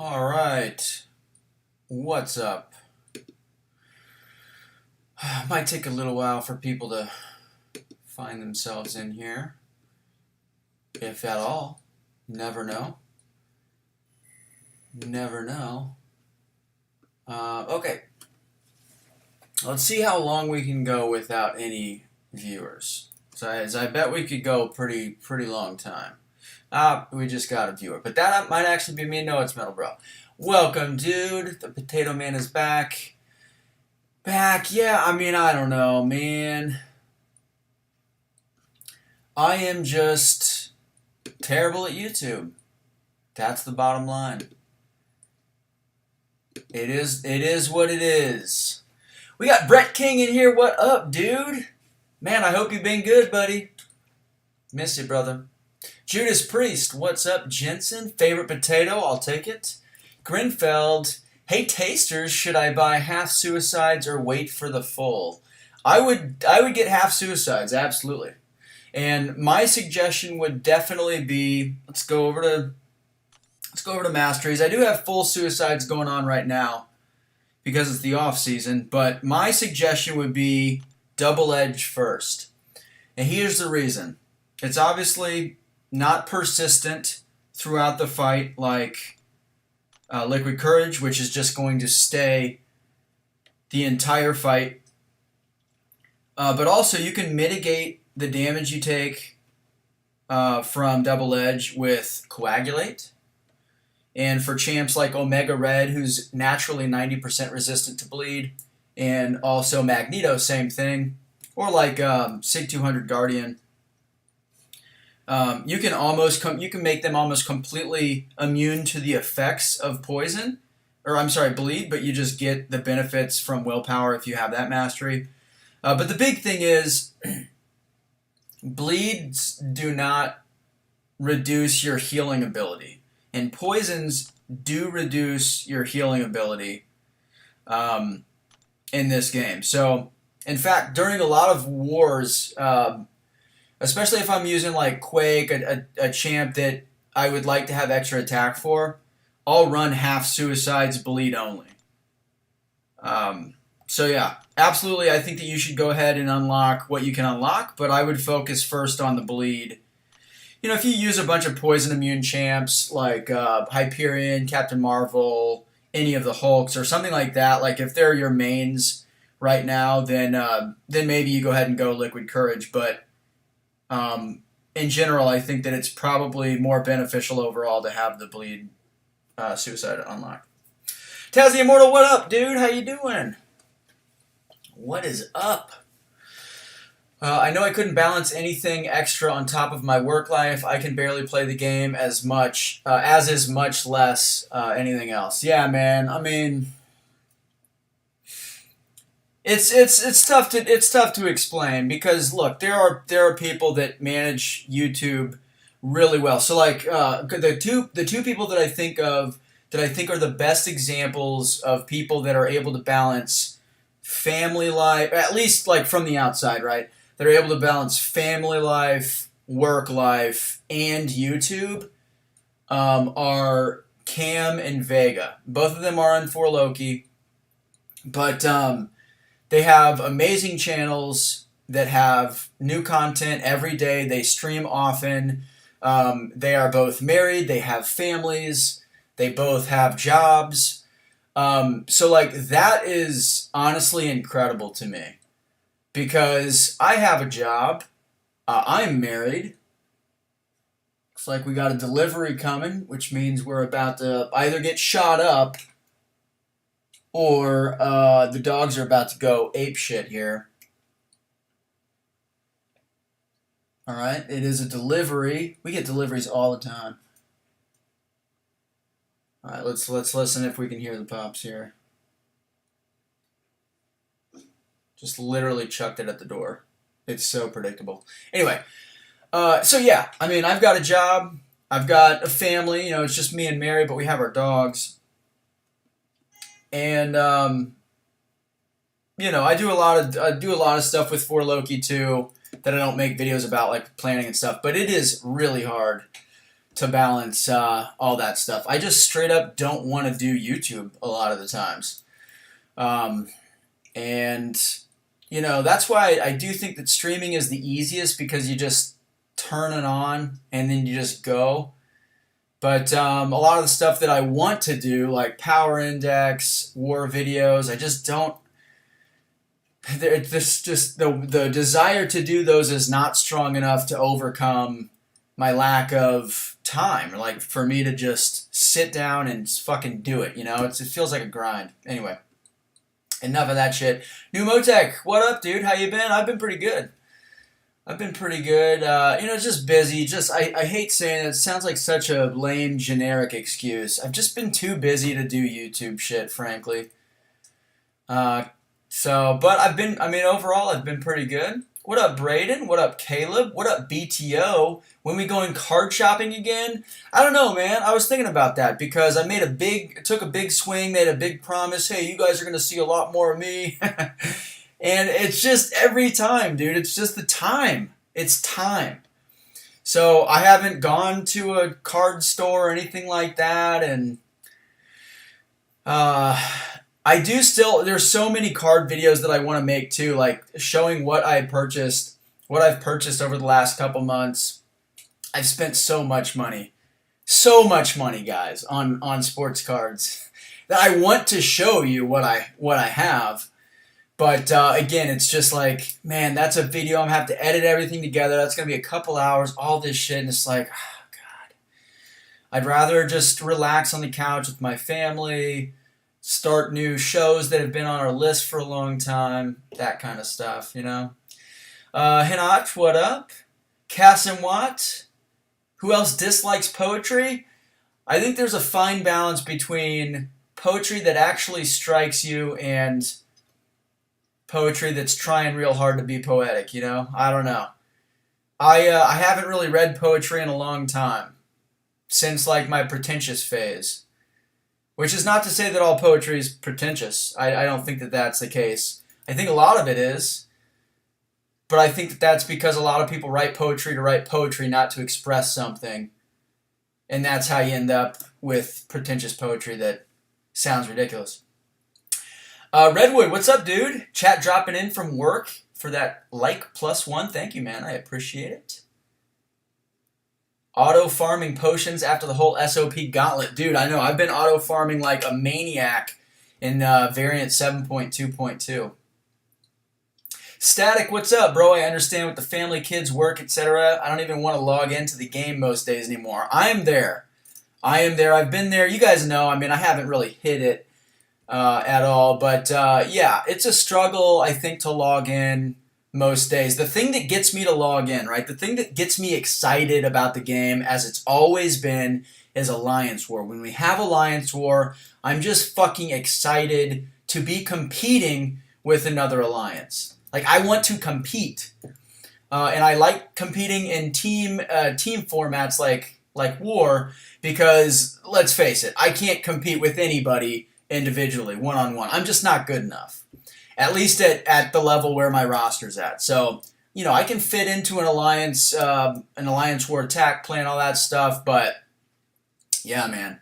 All right, what's up? Might take a little while for people to find themselves in here, if at all. Never know. Never know. Okay, let's see how long we can go without any viewers. So as I bet we could go pretty long time. We just got a viewer, but that might actually be me. No, it's Metal Bro. Welcome, dude. The Potato Man is back. Yeah, I don't know, man. I am just terrible at YouTube. That's the bottom line. It is what it is. We got Brett King in here. What up, dude? Man, I hope you've been good, buddy. Miss you, brother. Judas Priest, what's up, Jensen? Favorite potato, I'll take it. Grinfeld, hey tasters, should I buy half suicides or wait for the full? I would get half suicides, absolutely. And my suggestion would definitely be let's go over to Masteries. I do have full suicides going on right now because it's the off season, but my suggestion would be double edge first. And here's the reason. It's obviously not persistent throughout the fight like Liquid Courage, which is just going to stay the entire fight. But also you can mitigate the damage you take from Double Edge with Coagulate. And for champs like Omega Red, who's naturally 90% resistant to bleed, and also Magneto, same thing. Or like Sig 200 Guardian. You can make them almost completely immune to the effects of poison, or bleed, but you just get the benefits from willpower if you have that mastery. But the big thing is, bleeds do not reduce your healing ability, and poisons do reduce your healing ability in this game. So, in fact, during a lot of wars, especially if I'm using like Quake, a champ that I would like to have extra attack for, I'll run half suicides bleed only. So yeah, absolutely, I think that you should go ahead and unlock what you can unlock, but I would focus first on the bleed. You know, if you use a bunch of poison immune champs like Hyperion, Captain Marvel, any of the Hulks, or something like that, like if they're your mains right now, then maybe you go ahead and go Liquid Courage, but in general, I think that it's probably more beneficial overall to have the bleed suicide unlocked. Taz the Immortal, what up, dude? How you doing? What is up? I know I couldn't balance anything extra on top of my work life. I can barely play the game as much, as is much less anything else. Yeah, man. I mean, it's tough to explain because look, there are people that manage YouTube really well. So like the two people that I think are the best examples of people that are able to balance family life, at least like from the outside, right? That are able to balance family life, work life, and YouTube are Cam and Vega. Both of them are on 4Loki, but they have amazing channels that have new content every day. They stream often. They are both married. They have families. They both have jobs. So like that is honestly incredible to me because I have a job. I'm married. Looks like we got a delivery coming, which means we're about to either get shot up or the dogs are about to go ape shit here. All right, it is a delivery. We get deliveries all the time. All right, let's listen if we can hear the pops here. Just literally chucked it at the door. It's so predictable. Anyway, so yeah, I mean, I've got a job. I've got a family. You know, it's just me and Mary, but we have our dogs. And you know, I do a lot of stuff with 4Loki too that I don't make videos about, like planning and stuff. But it is really hard to balance all that stuff. I just straight up don't want to do YouTube a lot of the times. And, you know, that's why I do think that streaming is the easiest, because you just turn it on and then you just go. But a lot of the stuff that I want to do, like Power Index, war videos, I just don't. This just the desire to do those is not strong enough to overcome my lack of time. Like, for me to just sit down and fucking do it, you know? It feels like a grind. Anyway, enough of that shit. New Motec, what up, dude? How you been? I've been pretty good. You know, just busy. I hate saying it. It sounds like such a lame, generic excuse. I've just been too busy to do YouTube shit, frankly. But overall, I've been pretty good. What up, Braden? What up, Caleb? What up, BTO? When we going card shopping again? I don't know, man. I was thinking about that because I took a big swing, made a big promise. Hey, you guys are going to see a lot more of me. And it's just every time, dude. It's just the time. It's time. So I haven't gone to a card store or anything like that. And there's so many card videos that I want to make too, like showing what I've purchased over the last couple months. I've spent so much money, guys, on sports cards that I want to show you what I have. But again, it's just like, man, that's a video. I'm going to have to edit everything together. That's going to be a couple hours, all this shit. And it's like, oh, God. I'd rather just relax on the couch with my family, start new shows that have been on our list for a long time, that kind of stuff, you know? Hinat, what up? Kasim Watt? Who else dislikes poetry? I think there's a fine balance between poetry that actually strikes you and poetry that's trying real hard to be poetic, you know? I don't know. I haven't really read poetry in a long time, since like my pretentious phase. Which is not to say that all poetry is pretentious. I don't think that that's the case. I think a lot of it is. But I think that that's because a lot of people write poetry to write poetry, not to express something. And that's how you end up with pretentious poetry that sounds ridiculous. Redwood, what's up, dude? Chat dropping in from work for that like +1. Thank you, man. I appreciate it. Auto farming potions after the whole SOP gauntlet. Dude, I know. I've been auto farming like a maniac in variant 7.2.2. Static, what's up, bro? I understand with the family, kids, work, etc. I don't even want to log into the game most days anymore. I am there. I've been there. You guys know. I mean, I haven't really hit it at all. But yeah, it's a struggle, I think, to log in most days. The thing that gets me to log in, right? The thing that gets me excited about the game, as it's always been, is Alliance War. When we have Alliance War, I'm just fucking excited to be competing with another alliance. Like, I want to compete. And I like competing in team formats like War, because, let's face it, I can't compete with anybody individually, one-on-one. I'm just not good enough. At least at the level where my roster's at. So, you know, I can fit into an alliance war attack plan, all that stuff. But yeah, man,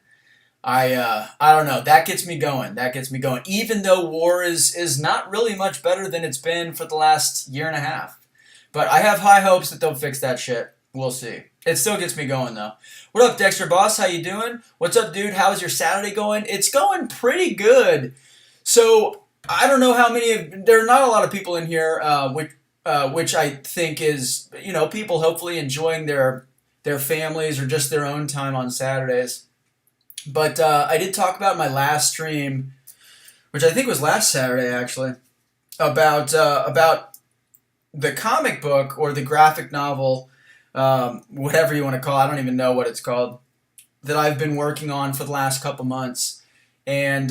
I don't know. That gets me going. Even though War is not really much better than it's been for the last year and a half. But I have high hopes that they'll fix that shit. We'll see. It still gets me going though. What up, Dexter Boss? How you doing? What's up, dude? How's your Saturday going? It's going pretty good. So, I don't know how many there are not a lot of people in here, which I think is, you know, people hopefully enjoying their families or just their own time on Saturdays. But I did talk about my last stream, which I think was last Saturday actually, about the comic book or the graphic novel, whatever you want to call it. I don't even know what it's called, that I've been working on for the last couple months, and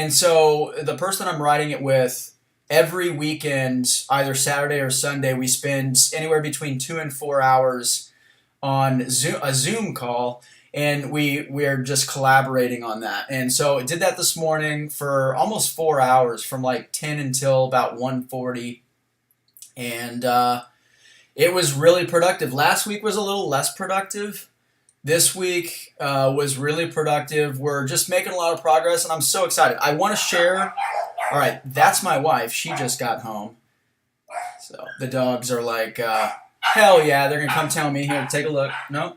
so the person I'm writing it with, every weekend, either Saturday or Sunday, we spend anywhere between 2 and 4 hours on a Zoom call, and we're just collaborating on that. And so I did that this morning for almost 4 hours, from like 10 until about 1:40, and it was really productive. Last week was a little less productive, This week was really productive. We're just making a lot of progress, and I'm so excited. I want to share. All right, that's my wife. She just got home. So the dogs are like, hell yeah, they're going to come tell me here. Take a look. No?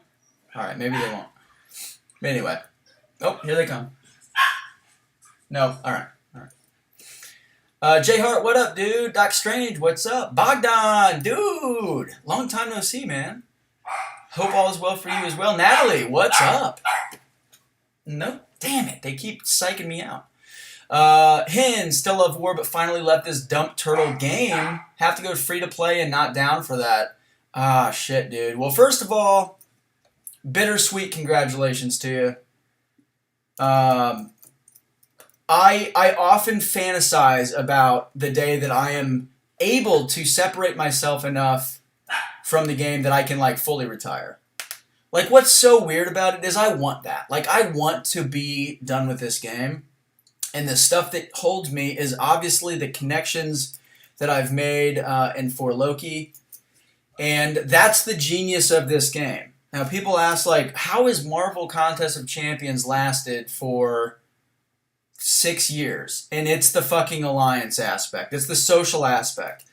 All right, maybe they won't. But anyway. Oh, here they come. No. All right. Jay Hart, what up, dude? Doc Strange, what's up? Bogdan, dude. Long time no see, man. Hope all is well for you as well. Natalie, what's up? No? Damn it. They keep psyching me out. Hin, still love war, but finally left this dump turtle game. Have to go free to play and not down for that. Ah, shit, dude. Well, first of all, bittersweet congratulations to you. I often fantasize about the day that I am able to separate myself enough from the game that I can, like, fully retire. Like, what's so weird about it is I want that. Like, I want to be done with this game. And the stuff that holds me is obviously the connections that I've made in For Loki. And that's the genius of this game. Now, people ask, like, how has Marvel Contest of Champions lasted for 6 years? And it's the fucking alliance aspect. It's the social aspect.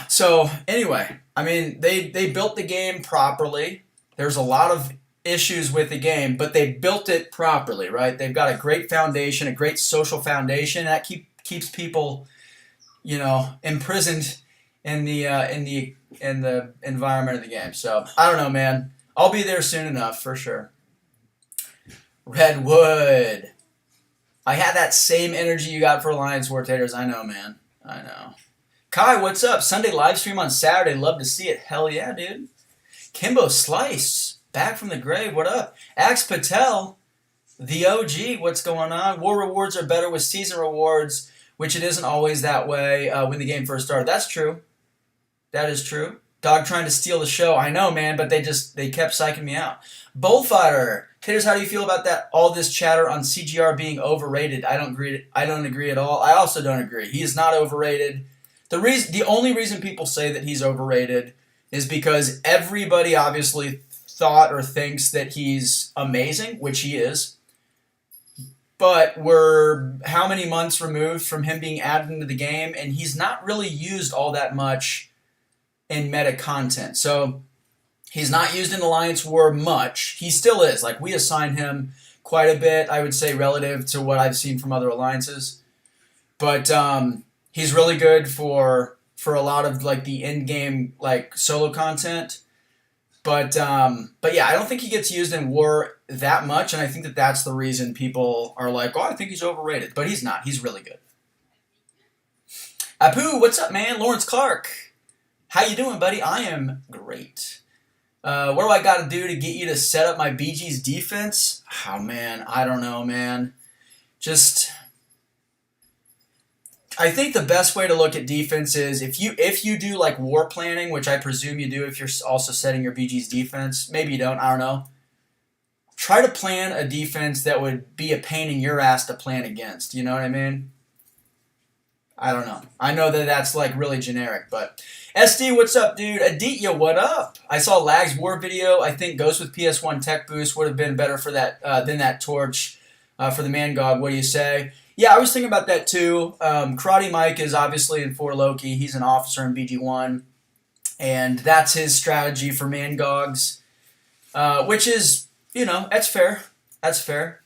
So, anyway, I mean, they built the game properly. There's a lot of issues with the game, but they built it properly, right? They've got a great foundation, a great social foundation that keeps people, you know, imprisoned in the environment of the game. So I don't know, man. I'll be there soon enough for sure. Redwood, I had that same energy you got for Alliance War Taters. I know, man. I know. Kai, what's up? Sunday live stream on Saturday. Love to see it. Hell yeah, dude. Kimbo Slice, back from the grave. What up? Axe Patel, the OG. What's going on? War rewards are better with season rewards, which it isn't always that way when the game first started. That's true. That is true. Dog trying to steal the show. I know, man, but they kept psyching me out. Bullfighter. Taters, how do you feel about that? All this chatter on CGR being overrated. I don't agree at all. I also don't agree. He is not overrated. The only reason people say that he's overrated is because everybody obviously thought or thinks that he's amazing, which he is. But we're how many months removed from him being added into the game, and he's not really used all that much in meta content. So he's not used in Alliance War much. He still is. Like, we assign him quite a bit, I would say, relative to what I've seen from other alliances. But he's really good for a lot of, like, the in-game, like, solo content. But yeah, I don't think he gets used in War that much, and I think that that's the reason people are like, oh, I think he's overrated. But he's not. He's really good. Apu, what's up, man? Lawrence Clark. How you doing, buddy? I am great. What do I got to do to get you to set up my BG's defense? Oh, man, I don't know, man. I think the best way to look at defense is if you do like war planning, which I presume you do if you're also setting your BG's defense. Maybe you don't, I don't know. Try to plan a defense that would be a pain in your ass to plan against. You know what I mean? I don't know. I know that that's like really generic, but SD, what's up, dude? Aditya, what up? I saw Lag's War video. I think Ghost with PS1 Tech Boost would have been better for that than that torch for the mcoc. What do you say? Yeah, I was thinking about that too. Karate Mike is obviously in For Loki. He's an officer in BG1, and that's his strategy for mcocs, which is, you know, that's fair. That's fair.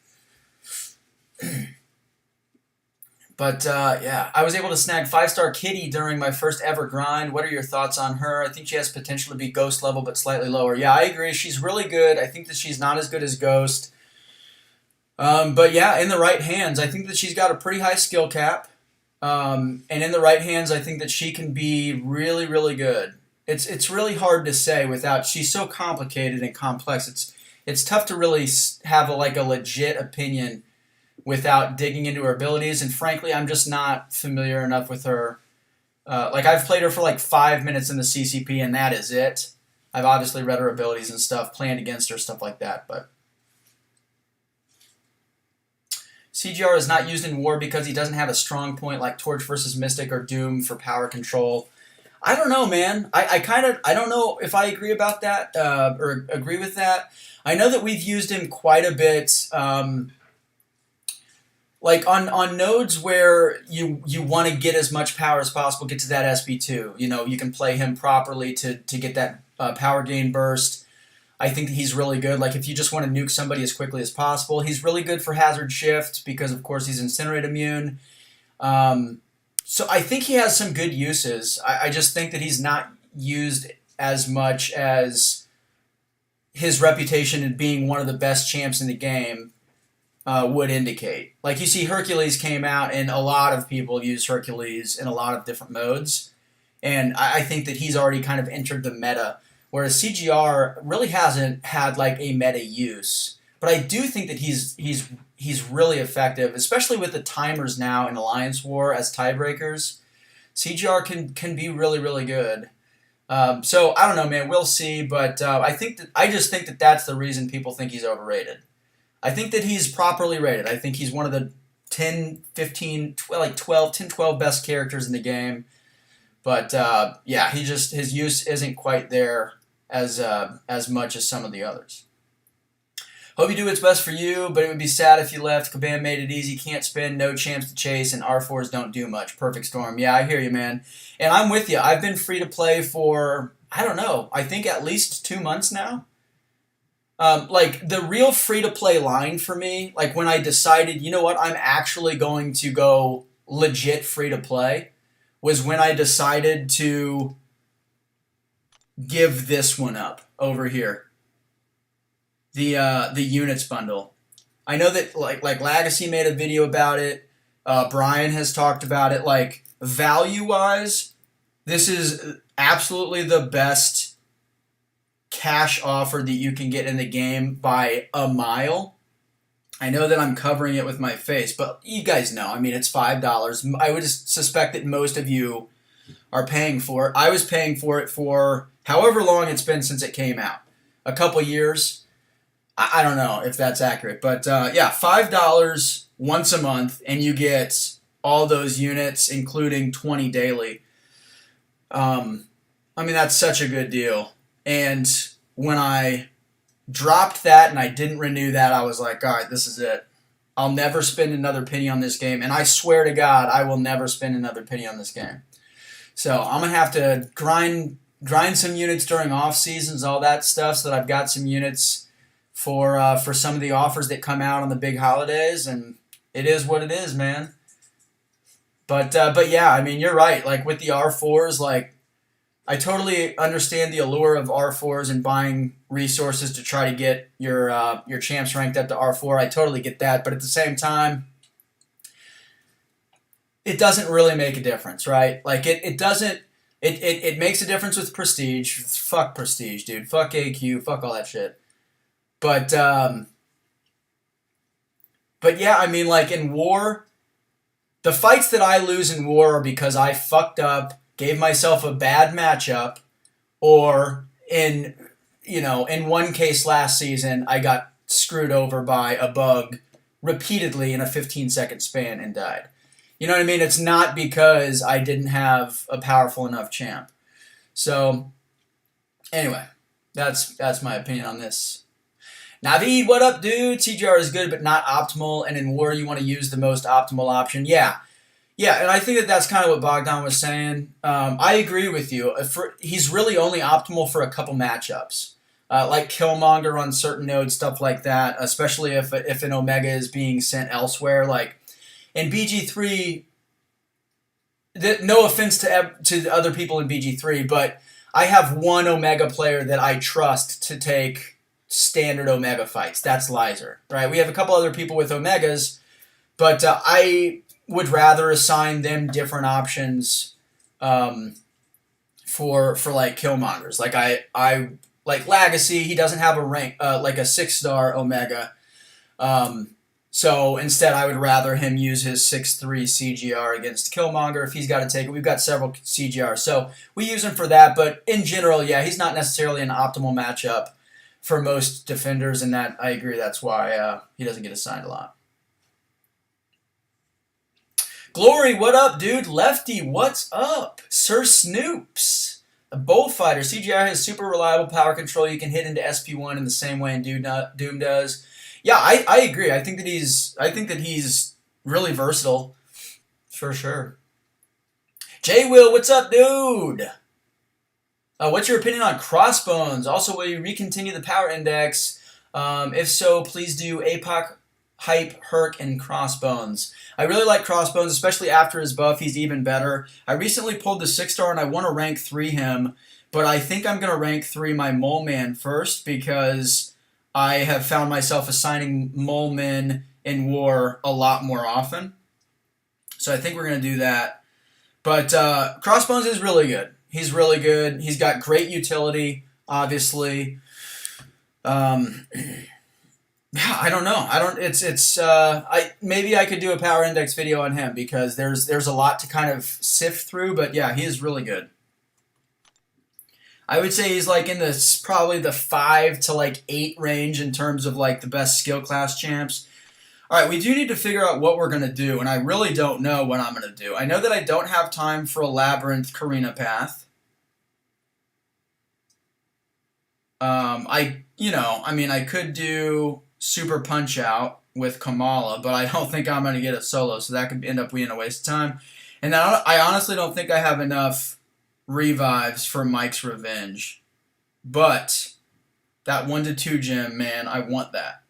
But, yeah, I was able to snag 5-star Kitty during my first ever grind. What are your thoughts on her? I think she has potential to be Ghost level, but slightly lower. Yeah, I agree. She's really good. I think that she's not as good as Ghost. But, yeah, in the right hands, I think that she's got a pretty high skill cap. And in the right hands, I think that she can be really, really good. It's really hard to say without... She's so complicated and complex. It's tough to really have a legit opinion without digging into her abilities, and frankly, I'm just not familiar enough with her. I've played her for like 5 minutes in the CCP, and that is it. I've obviously read her abilities and stuff, planned against her, stuff like that, but... CGR is not used in War because he doesn't have a strong point like Torch versus Mystic or Doom for power control. I don't know, man. I don't know if I agree about that or agree with that. I know that we've used him quite a bit. Like on nodes where you want to get as much power as possible, get to that SB2. You know, you can play him properly to get that power gain burst. I think that he's really good. Like if you just want to nuke somebody as quickly as possible, he's really good for hazard shift because of course he's incinerate immune. So I think he has some good uses. I just think that he's not used as much as his reputation in being one of the best champs in the game would indicate. Like you see Hercules came out and a lot of people use Hercules in a lot of different modes. And I think that he's already kind of entered the meta, whereas CGR really hasn't had like a meta use. But I do think that he's really effective, especially with the timers now in Alliance War as tiebreakers. CGR can be really, really good. So I don't know, man. We'll see, but I just think that that's the reason people think he's overrated. I think that he's properly rated. I think he's one of the 10, 15, 12 best characters in the game. But yeah, his use isn't quite there as much as some of the others. Hope you do what's best for you, but it would be sad if you left. Kabam made it easy, can't spin, no champs to chase, and R4s don't do much. Perfect storm. Yeah, I hear you, man. And I'm with you. I've been free to play for, I don't know, I think at least 2 months now. Like, the real free-to-play line for me, like when I decided, you know what, I'm actually going to go legit free-to-play, was when I decided to give this one up over here. The units bundle. I know that like Legacy made a video about it. Brian has talked about it. Like value-wise, this is absolutely the best cash offer that you can get in the game by a mile. I know that I'm covering it with my face, but you guys know. I mean, it's $5. I would suspect that most of you are paying for it. I was paying for it for however long it's been since it came out. A couple years. I don't know if that's accurate, but yeah, $5 once a month, and you get all those units, including 20 daily. I mean, that's such a good deal. And when I dropped that and I didn't renew that, I was like, all right, this is it. I'll never spend another penny on this game, and I swear to God, I will never spend another penny on this game. So I'm gonna have to grind some units during off seasons, all that stuff, so that I've got some units for some of the offers that come out on the big holidays, and it is what it is, man. But yeah, I mean, you're right. Like with the R4s, like I totally understand the allure of R4s and buying resources to try to get your champs ranked up to R4. I totally get that, but at the same time, it doesn't really make a difference, right? Like it doesn't. It makes a difference with prestige. Fuck prestige, dude. Fuck AQ. Fuck all that shit. But yeah, I mean, like in war, the fights that I lose in war are because I fucked up, gave myself a bad matchup, or in one case last season, I got screwed over by a bug repeatedly in a 15-second span and died. You know what I mean? It's not because I didn't have a powerful enough champ. So, anyway, that's my opinion on this. Naveed, what up, dude? CGR is good, but not optimal, and in war, you want to use the most optimal option. Yeah, and I think that's kind of what Bogdan was saying. I agree with you. He's really only optimal for a couple matchups, like Killmonger on certain nodes, stuff like that, especially if an Omega is being sent elsewhere. Like, in BG3, no offense to the other people in BG3, but I have one Omega player that I trust to take standard Omega fights. That's Lizer, right? We have a couple other people with Omegas, but I would rather assign them different options for like Killmongers. Like I like Legacy. He doesn't have a rank like a 6-star Omega. So instead, I would rather him use his 6-3 CGR against Killmonger if he's got to take it. We've got several CGRs, so we use him for that. But in general, yeah, he's not necessarily an optimal matchup for most defenders, and that I agree. That's why he doesn't get assigned a lot. Glory, what up, dude? Lefty, what's up? Sir Snoops. A bullfighter. CGI has super reliable power control. You can hit into SP1 in the same way Doom does. Yeah, I agree. I think that he's really versatile. For sure. J Will, what's up, dude? What's your opinion on Crossbones? Also, will you recontinue the power index? If so, please do APOC, Hype, Herc, and Crossbones. I really like Crossbones, especially after his buff. He's even better. I recently pulled the 6-star, and I want to rank 3 him, but I think I'm going to rank 3 my Mole Man first because I have found myself assigning Mole Men in War a lot more often. So I think we're going to do that. But Crossbones is really good. He's really good. He's got great utility, obviously. Yeah, I don't know. Maybe I could do a power index video on him because there's a lot to kind of sift through, but yeah, he is really good. I would say he's like in probably the 5 to like 8 range in terms of like the best skill class champs. All right, we do need to figure out what we're going to do, and I really don't know what I'm going to do. I know that I don't have time for a Labyrinth Karina path. I could do Super Punch Out with Kamala, but I don't think I'm going to get it solo, so that could end up being a waste of time. And I honestly don't think I have enough revives for Mike's Revenge. But that 1-2 gem, man, I want that.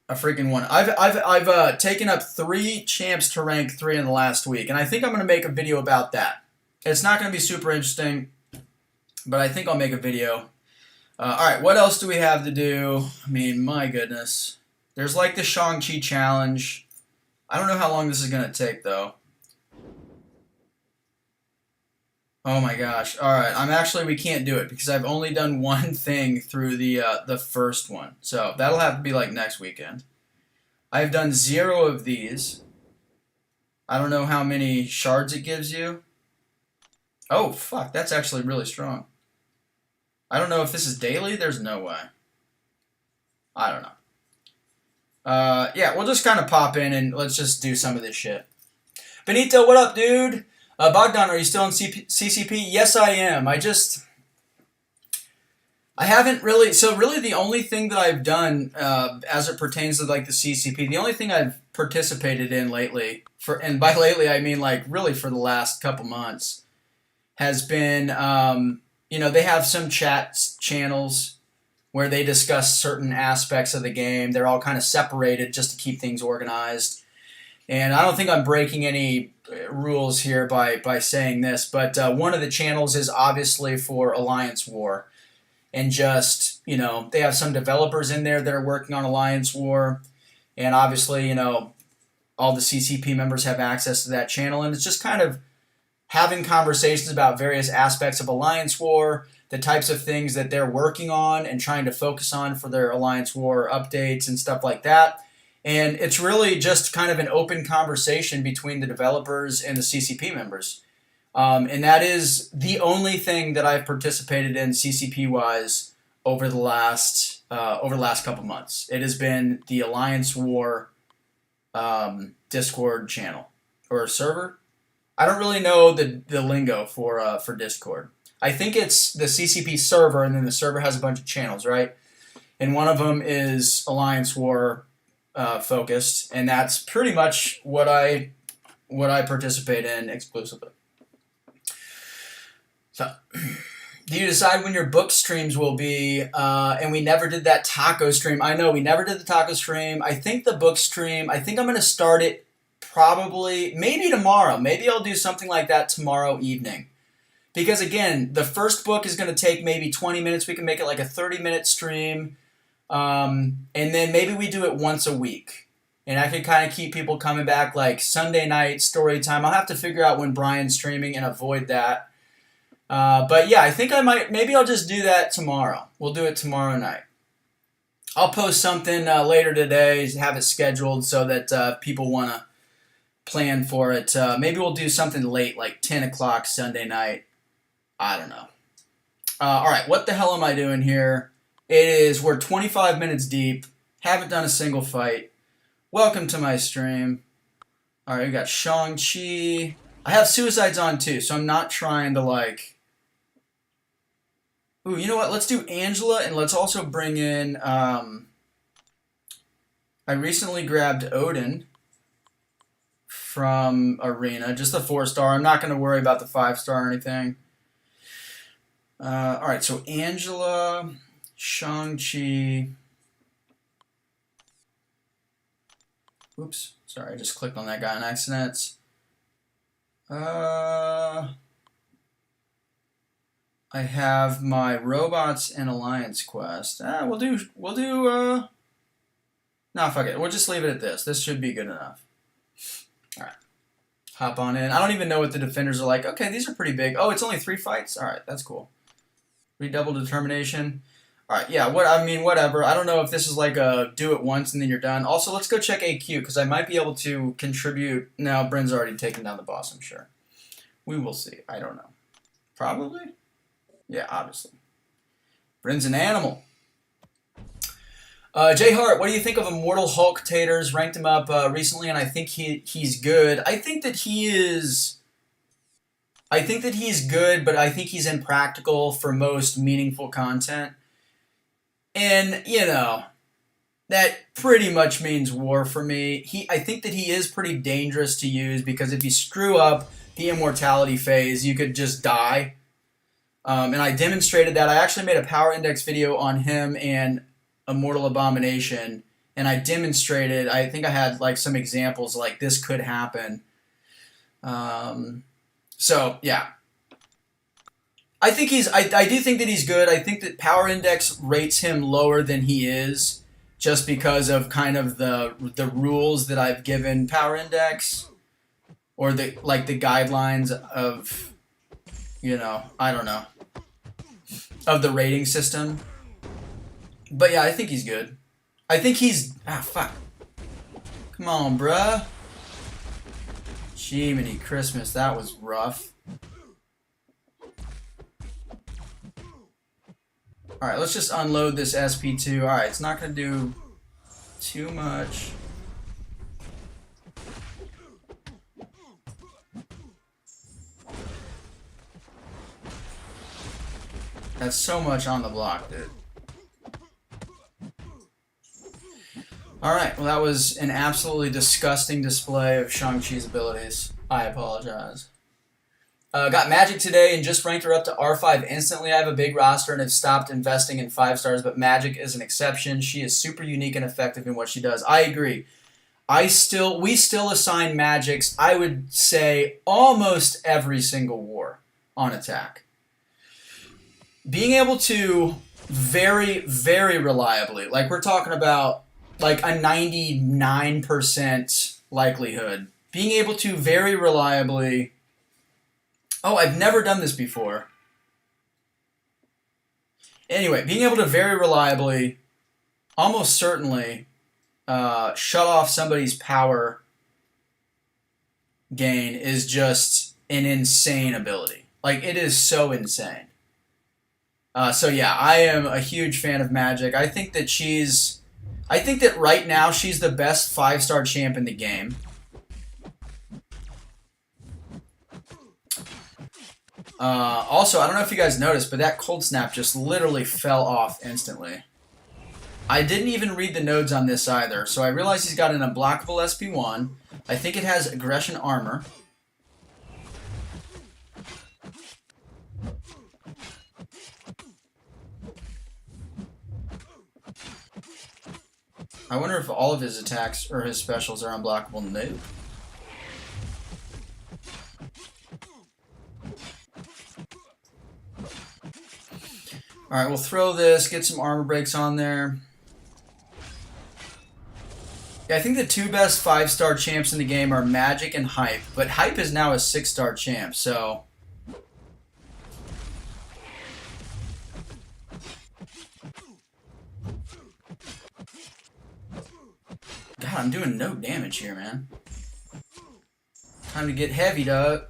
A freaking one. I've taken up 3 champs to rank 3 in the last week, and I think I'm going to make a video about that. It's not going to be super interesting, but I think I'll make a video. Alright, what else do we have to do? I mean, my goodness. There's like the Shang-Chi challenge. I don't know how long this is going to take, though. Oh my gosh. Alright, we can't do it because I've only done one thing through the first one. So that'll have to be like next weekend. I've done 0 of these. I don't know how many shards it gives you. Oh, fuck. That's actually really strong. I don't know if this is daily. There's no way. I don't know. Yeah, we'll just kind of pop in and let's just do some of this shit. Benito, what up, dude? Bogdan, are you still in CCP? Yes, I am. I haven't really... So really the only thing that I've done as it pertains to like the CCP, the only thing I've participated in lately, and by lately I mean like really for the last couple months, has been... they have some chat channels where they discuss certain aspects of the game. They're all kind of separated just to keep things organized. And I don't think I'm breaking any rules here by saying this, but one of the channels is obviously for Alliance War. And just, they have some developers in there that are working on Alliance War. And obviously, all the CCP members have access to that channel. And it's just kind of having conversations about various aspects of Alliance War, the types of things that they're working on and trying to focus on for their Alliance War updates and stuff like that. And it's really just kind of an open conversation between the developers and the CCP members. And that is the only thing that I've participated in CCP-wise over the last couple months. It has been the Alliance War Discord channel or server. I don't really know the lingo for Discord. I think it's the CCP server, and then the server has a bunch of channels, right? And one of them is Alliance War focused, and that's pretty much what I participate in exclusively. So, do you decide when your book streams will be? And we never did that taco stream. I know we never did the taco stream. I think the book stream. I think I'm going to start it. Probably, maybe tomorrow. Maybe I'll do something like that tomorrow evening. Because again, the first book is going to take maybe 20 minutes. We can make it like a 30-minute stream. And then maybe we do it once a week. And I can kind of keep people coming back like Sunday night, story time. I'll have to figure out when Brian's streaming and avoid that. But yeah, I think maybe I'll just do that tomorrow. We'll do it tomorrow night. I'll post something later today, have it scheduled so that people want to plan for it. Maybe we'll do something late, like 10 o'clock Sunday night. I don't know. All right, what the hell am I doing here? We're 25 minutes deep. Haven't done a single fight. Welcome to my stream. Alright, we got Shang-Chi. I have suicides on too, so I'm not trying to like... Ooh, you know what? Let's do Angela, and let's also bring in... I recently grabbed Odin from Arena, just the 4-star. I'm not going to worry about the 5-star or anything. Alright, so Angela, Shang-Chi... Oops, sorry, I just clicked on that guy on accident. I have my robots and alliance quest. We'll do nah, fuck it. We'll just leave it at this. This should be good enough. Alright. Hop on in. I don't even know what the defenders are like. Okay, these are pretty big. Oh, it's only 3 fights? Alright, that's cool. Redouble determination. Alright, yeah, whatever. I don't know if this is like a do it once and then you're done. Also, let's go check AQ, because I might be able to contribute. No, Bryn's already taken down the boss, I'm sure. We will see. I don't know. Probably? Yeah, obviously. Bryn's an animal. Jay Hart, what do you think of Immortal Hulk Taters? Ranked him up recently, and I think he's good. I think that he's good, but I think he's impractical for most meaningful content. And, you know, that pretty much means war for me. I think that he is pretty dangerous to use, because if you screw up the immortality phase, you could just die. And I demonstrated that. I actually made a power index video on him and Immortal Abomination, and I demonstrated, I think I had like some examples like this could happen. So yeah, I do think that he's good. I think that power index rates him lower than he is, just because of kind of the rules that I've given power index, or the guidelines of, you know, I don't know, of the rating system. But yeah, I think he's good. I think he's... fuck. Come on, bruh. Jiminy Christmas, that was rough. Alright, let's just unload this SP2. Alright, it's not going to do too much. That's so much on the block, dude. Alright, well that was an absolutely disgusting display of Shang-Chi's abilities. I apologize. Got Magic today and just ranked her up to R5 instantly. I have a big roster and have stopped investing in 5-stars, but Magic is an exception. She is super unique and effective in what she does. I agree. We still assign Magics, I would say, almost every single war on attack. Being able to very, very reliably, like we're talking about like a 99% likelihood, being able to very reliably... Oh, I've never done this before. Anyway, being able to very reliably, almost certainly, shut off somebody's power gain is just an insane ability. Like, it is so insane. So yeah, I am a huge fan of Magic. I think that right now she's the best 5-star champ in the game. Also, I don't know if you guys noticed, but that Cold Snap just literally fell off instantly. I didn't even read the nodes on this either, so I realized he's got an unblockable SP1. I think it has aggression armor. I wonder if all of his attacks or his specials are unblockable. Nope. Alright, we'll throw this, get some armor breaks on there. Yeah, I think the two best 5-star champs in the game are Magic and Hype, but Hype is now a 6-star champ, so... God, I'm doing no damage here, man. Time to get heavy, dog.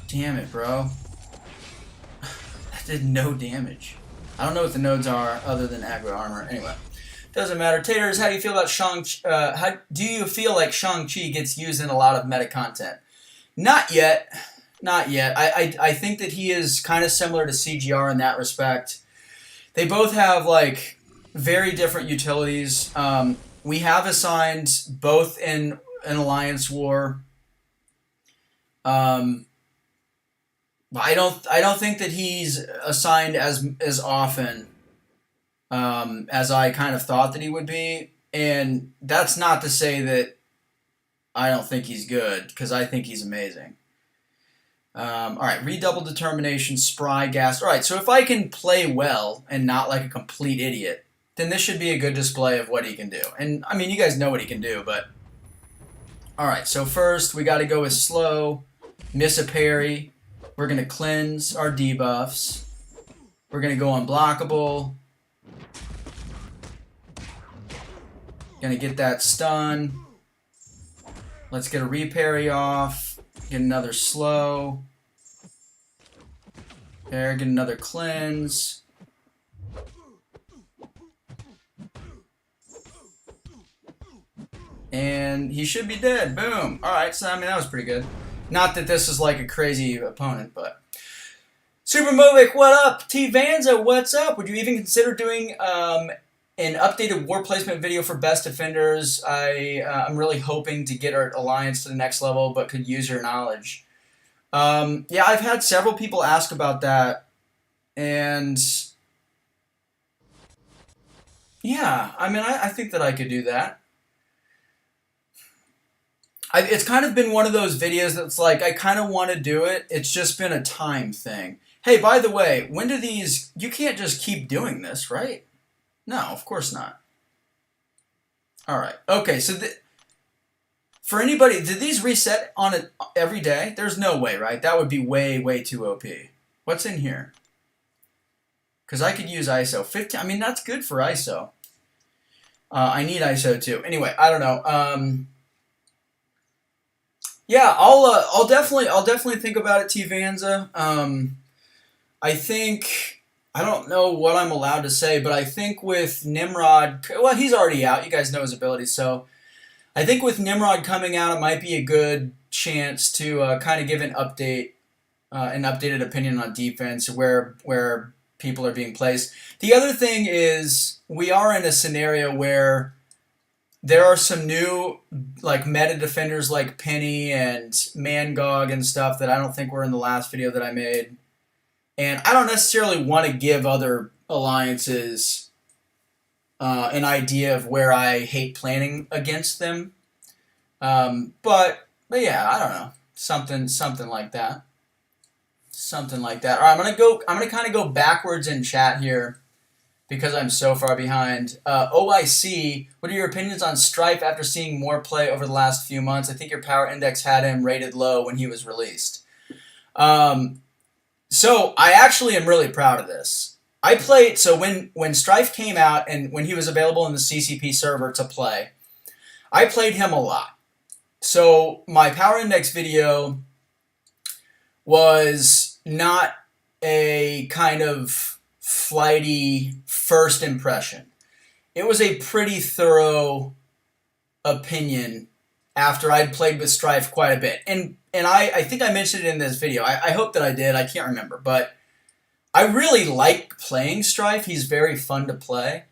Damn it, bro. That did no damage. I don't know what the nodes are other than aggro armor. Anyway, doesn't matter. Taters, how do you feel about how do you feel like Shang-Chi gets used in a lot of meta content? Not yet. Not yet. I think that he is kind of similar to CGR in that respect. They both have, like, very different utilities. We have assigned both in an Alliance War. I don't think that he's assigned as often as I kind of thought that he would be, and that's not to say that I don't think he's good, because I think he's amazing. All right, redouble determination, spry, gas. All right, so if I can play well and not like a complete idiot, then this should be a good display of what he can do. And I mean, you guys know what he can do, but all right. So first, we got to go with slow, miss a parry. We're going to cleanse our debuffs. We're going to go unblockable. Going to get that stun. Let's get a reparry off. Get another slow. There, get another cleanse. And he should be dead. Boom. Alright, so I mean, that was pretty good. Not that this is like a crazy opponent, but... Super Movic, what up? T Vanza, what's up? Would you even consider doing an updated war placement video for best defenders? I'm really hoping to get our alliance to the next level, but could use your knowledge. Yeah, I've had several people ask about that, and yeah, I mean, I think that I could do that. It's kind of been one of those videos that's like, I kind of want to do it. It's just been a time thing. Hey, by the way, when do these... You can't just keep doing this, right? No, of course not. All right. Okay, so for anybody, did these reset on it every day? There's no way, right? That would be way, way too OP. What's in here? Because I could use ISO 15. I mean, that's good for ISO. I need ISO too. Anyway, I don't know. Yeah, I'll definitely think about it, T Vanza. I think, I don't know what I'm allowed to say, but I think with Nimrod, well, he's already out. You guys know his abilities, so I think with Nimrod coming out, it might be a good chance to kind of give an updated opinion on defense, where people are being placed. The other thing is, we are in a scenario where there are some new, like, meta defenders like Penny and Mangog and stuff that I don't think were in the last video that I made. And I don't necessarily want to give other alliances an idea of where I hate planning against them. But yeah, I don't know. Something like that. Something like that. All right, I'm gonna kind of go backwards in chat here, because I'm so far behind. OIC, what are your opinions on Strife after seeing more play over the last few months? I think your power index had him rated low when he was released. So I actually am really proud of this. I played, so when Strife came out and when he was available in the CCP server to play, I played him a lot. So my power index video was not a kind of flighty first impression. It was a pretty thorough opinion after I'd played with Strife quite a bit. And I think I mentioned it in this video. I hope that I did. I can't remember. But I really like playing Strife. He's very fun to play.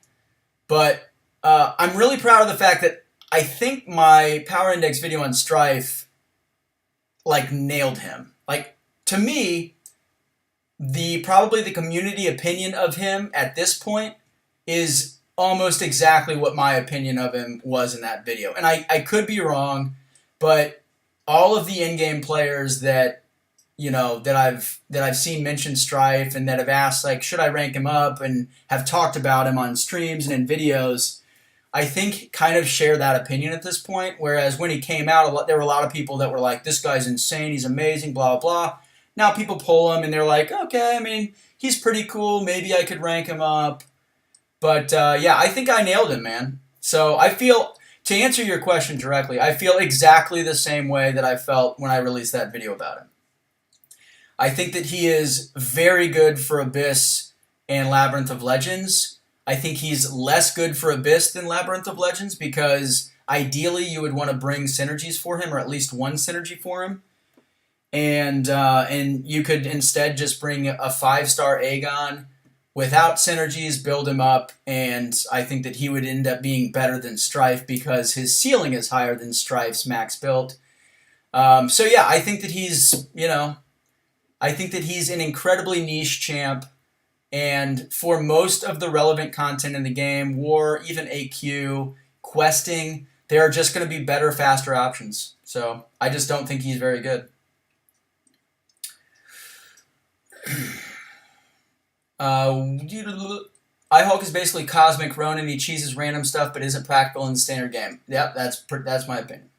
But I'm really proud of the fact that I think my power index video on Strife, like, nailed him. Like, to me, probably the community opinion of him at this point is almost exactly what my opinion of him was in that video. And I could be wrong, but all of the in-game players that, you know, that I've seen mention Strife and that have asked, like, should I rank him up, and have talked about him on streams and in videos, I think kind of share that opinion at this point. Whereas when he came out, there were a lot of people that were like, this guy's insane, he's amazing, blah, blah. Now people pull him and they're like, okay, I mean, he's pretty cool, maybe I could rank him up. But yeah, I think I nailed him, man. So I feel, to answer your question directly, I feel exactly the same way that I felt when I released that video about him. I think that he is very good for Abyss and Labyrinth of Legends. I think he's less good for Abyss than Labyrinth of Legends because ideally you would want to bring synergies for him, or at least one synergy for him. And you could instead just bring a 5-star Aegon without synergies, build him up, and I think that he would end up being better than Strife because his ceiling is higher than Strife's max build. So yeah, I think that he's, I think that he's an incredibly niche champ, and for most of the relevant content in the game, war, even AQ, questing, there are just going to be better, faster options. So I just don't think he's very good. iHulk is basically Cosmic Ronin. He cheeses random stuff, but isn't practical in the standard game. Yep, that's my opinion.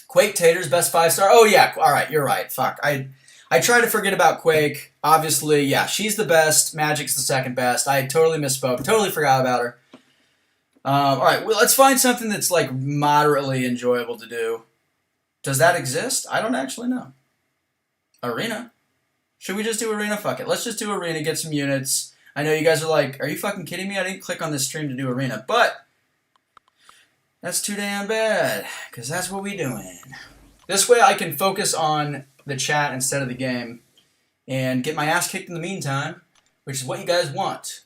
Quake Taters, best 5-star. Oh yeah, all right, you're right. Fuck, I try to forget about Quake. Obviously, yeah, she's the best. Magic's the second best. I totally misspoke. Totally forgot about her. All right, well, let's find something that's like moderately enjoyable to do. Does that exist? I don't actually know. Arena. Should we just do Arena? Fuck it. Let's just do Arena, get some units. I know you guys are like, are you fucking kidding me? I didn't click on this stream to do Arena. But that's too damn bad, because that's what we doing. This way I can focus on the chat instead of the game and get my ass kicked in the meantime, which is what you guys want.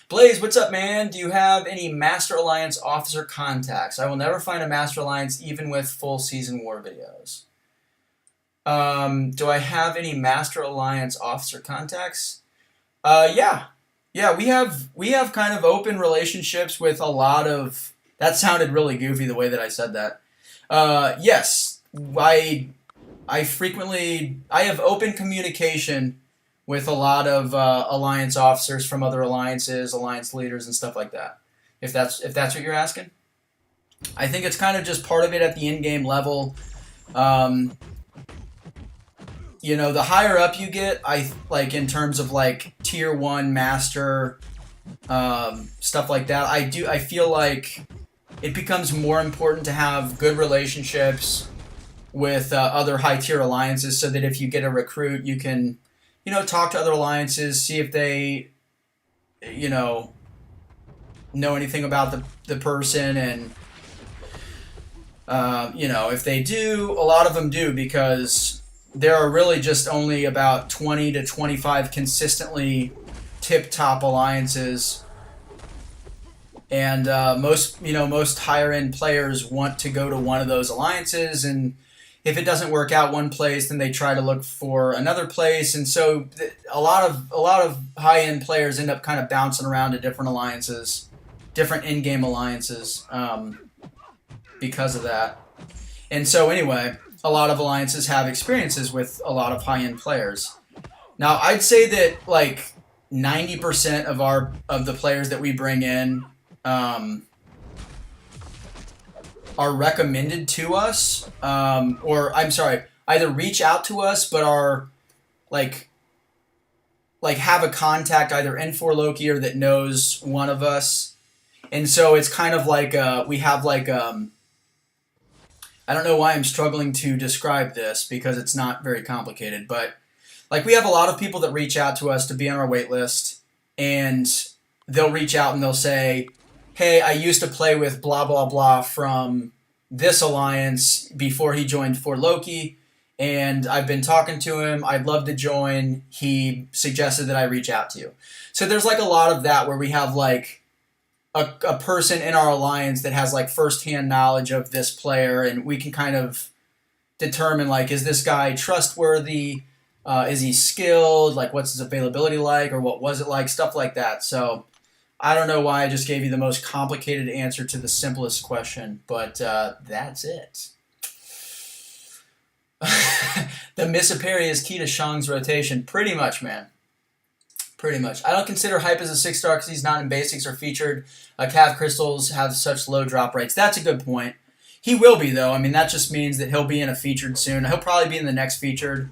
Blaze, what's up, man? Do you have any Master Alliance officer contacts? I will never find a Master Alliance even with full season war videos. Do I have any Master Alliance officer contacts? Yeah, we have kind of open relationships with a lot of. That sounded really goofy the way that I said that. Yes, I have open communication with a lot of alliance officers from other alliances, alliance leaders, and stuff like that. If that's what you're asking, I think it's kind of just part of it at the in-game level. The higher up you get, I like in terms of like tier 1 master stuff like that. I feel like it becomes more important to have good relationships with other high tier alliances, so that if you get a recruit, you can, talk to other alliances, see if they, know anything about the person, and if they do, a lot of them do, because there are really just only about 20 to 25 consistently tip-top alliances, and most higher-end players want to go to one of those alliances, and if it doesn't work out one place, then they try to look for another place, and so a lot of high-end players end up kind of bouncing around to different alliances, different in-game alliances, because of that. And so anyway, a lot of alliances have experiences with a lot of high-end players. Now, I'd say that like 90% of the players that we bring in are recommended to us, either reach out to us, but are like have a contact either in For Loki or that knows one of us. And so it's kind of like we have like I don't know why I'm struggling to describe this because it's not very complicated, but like we have a lot of people that reach out to us to be on our wait list, and they'll reach out and they'll say, hey, I used to play with blah, blah, blah from this alliance before he joined For Loki, and I've been talking to him. I'd love to join. He suggested that I reach out to you. So there's like a lot of that where we have like a person in our alliance that has like firsthand knowledge of this player, and we can kind of determine like, is this guy trustworthy? Is he skilled? Like, what's his availability like, or what was it like? Stuff like that. So I don't know why I just gave you the most complicated answer to the simplest question, but that's it. The Misaperi is key to Shang's rotation. Pretty much, man. Pretty much. I don't consider Hype as a 6-star because he's not in basics or featured. Cav crystals have such low drop rates. That's a good point. He will be, though. I mean, that just means that he'll be in a featured soon. He'll probably be in the next featured.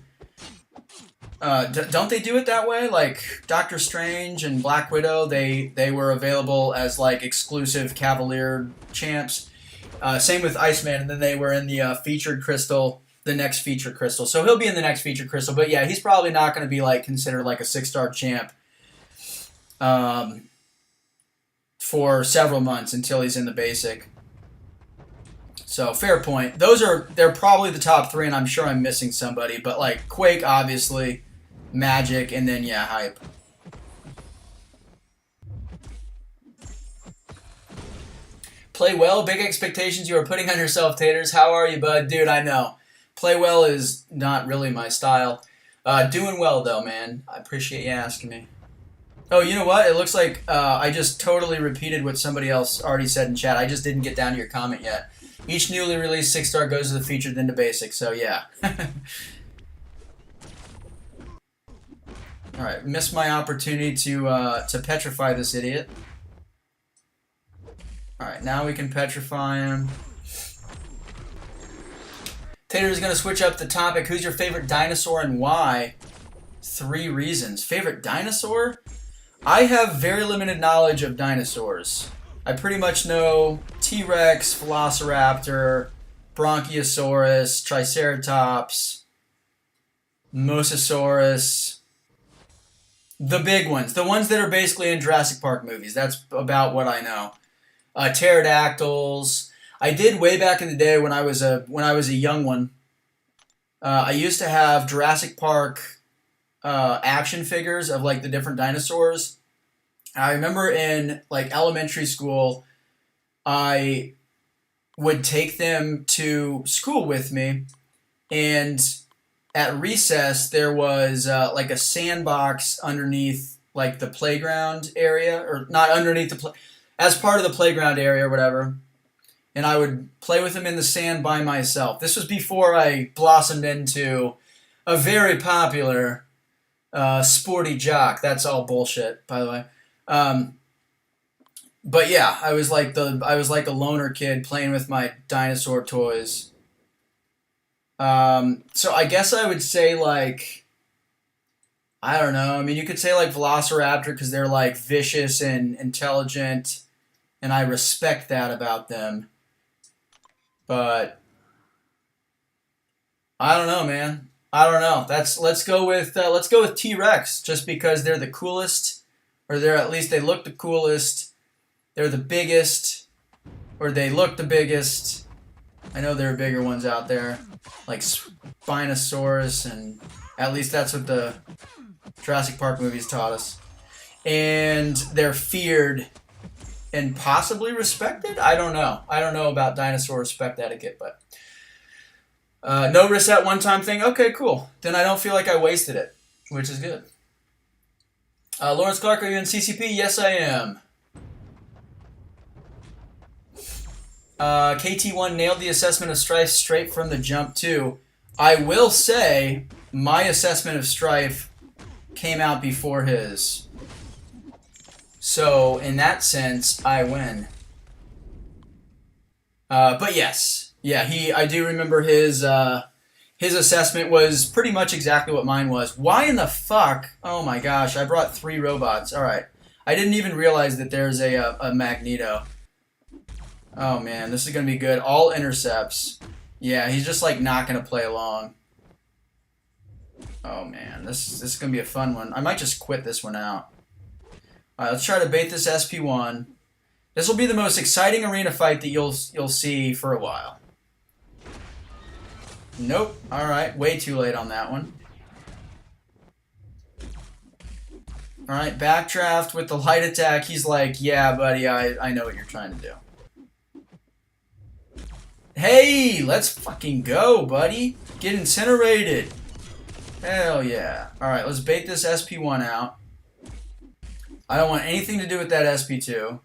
Don't they do it that way? Like Doctor Strange and Black Widow, they were available as like exclusive Cavalier champs. Same with Iceman, and then they were in the featured crystal the next feature crystal. So he'll be in the next feature crystal. But yeah, he's probably not going to be like considered like a 6-star champ for several months until he's in the basic. So fair point. They're probably the top 3, and I'm sure I'm missing somebody. But like Quake, obviously, Magic, and then yeah, Hype. Play well, big expectations you are putting on yourself, Taters. How are you, bud? Dude, I know. Play well is not really my style. Doing well, though, man. I appreciate you asking me. Oh, you know what? It looks like I just totally repeated what somebody else already said in chat. I just didn't get down to your comment yet. Each newly released 6-star goes to the featured, then to basic. So, yeah. All right. Missed my opportunity to petrify this idiot. Alright, now we can petrify him. Tater is going to switch up the topic. Who's your favorite dinosaur and why? 3 reasons. Favorite dinosaur? I have very limited knowledge of dinosaurs. I pretty much know T-Rex, Velociraptor, Bronchiosaurus, Triceratops, Mosasaurus. The big ones. The ones that are basically in Jurassic Park movies. That's about what I know. Pterodactyls. I did way back in the day when I was a young one. I used to have Jurassic Park action figures of like the different dinosaurs. And I remember in like elementary school, I would take them to school with me, and at recess there was like a sandbox underneath like the playground area, or not underneath the as part of the playground area or whatever, and I would play with them in the sand by myself. This was before I blossomed into a very popular sporty jock. That's all bullshit, by the way. But yeah, I was like a loner kid playing with my dinosaur toys. So I guess I would say like, I don't know. I mean, you could say like Velociraptor because they're like vicious and intelligent, and I respect that about them. But I don't know, man. I don't know. Let's go with T-Rex just because they're the coolest, or at least they look the coolest. They're the biggest, or they look the biggest. I know there are bigger ones out there, like Spinosaurus, and at least that's what the Jurassic Park movies taught us. And they're feared and possibly respected? I don't know. I don't know about dinosaur respect etiquette, but no reset one-time thing? Okay, cool. Then I don't feel like I wasted it, which is good. Lawrence Clark, are you in CCP? Yes, I am. KT1 nailed the assessment of Strife straight from the jump, too. I will say my assessment of Strife came out before his. So, in that sense, I win. But yes. Yeah, I do remember his assessment was pretty much exactly what mine was. Why in the fuck? Oh my gosh, I brought 3 robots. Alright. I didn't even realize that there's a Magneto. Oh man, this is going to be good. All intercepts. Yeah, he's just like not going to play along. Oh man, this is going to be a fun one. I might just quit this one out. Alright, let's try to bait this SP1. This will be the most exciting arena fight that you'll see for a while. Nope. Alright, way too late on that one. Alright, backdraft with the light attack. He's like, yeah, buddy, I know what you're trying to do. Hey, let's fucking go, buddy. Get incinerated. Hell yeah. Alright, let's bait this SP1 out. I don't want anything to do with that SP2.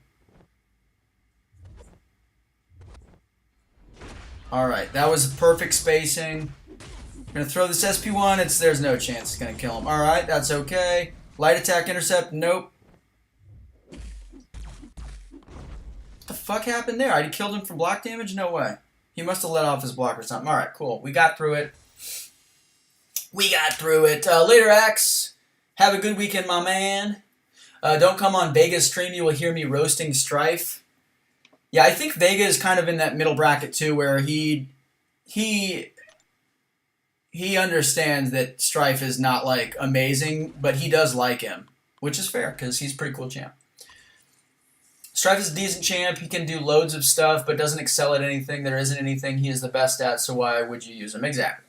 Alright, that was perfect spacing. I'm going to throw this SP1. There's no chance it's going to kill him. Alright, that's okay. Light attack intercept. Nope. What the fuck happened there? I killed him from block damage? No way. He must have let off his block or something. Alright, cool. We got through it. We got through it. Later, Axe. Have a good weekend, my man. Don't come on Vega's stream. You will hear me roasting Strife. Yeah, I think Vega is kind of in that middle bracket too, where he he understands that Strife is not like amazing, but he does like him, which is fair because he's a pretty cool champ. Strife is a decent champ. He can do loads of stuff, but doesn't excel at anything. There isn't anything he is the best at, so why would you use him? Exactly.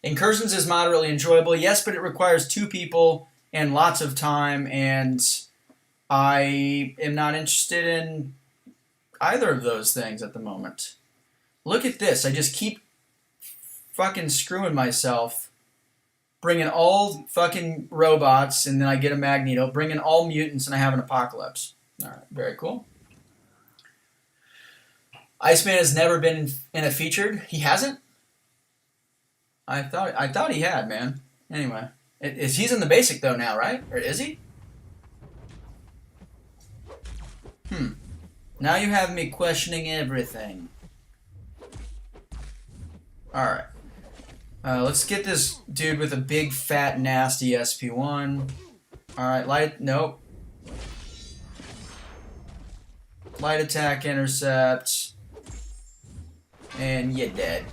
Incursions is moderately enjoyable, yes, but it requires 2 people and lots of time, and I am not interested in either of those things at the moment. Look at this. I just keep fucking screwing myself. Bringing all fucking robots, and then I get a Magneto. Bringing all mutants, and I have an Apocalypse. Alright, very cool. Iceman has never been in a featured. He hasn't? I thought he had, man. Anyway. He's in the basic, though, now, right? Or is he? Now you have me questioning everything. Alright. Let's get this dude with a big, fat, nasty SP1. Alright, nope. Light attack, intercept. And you're dead.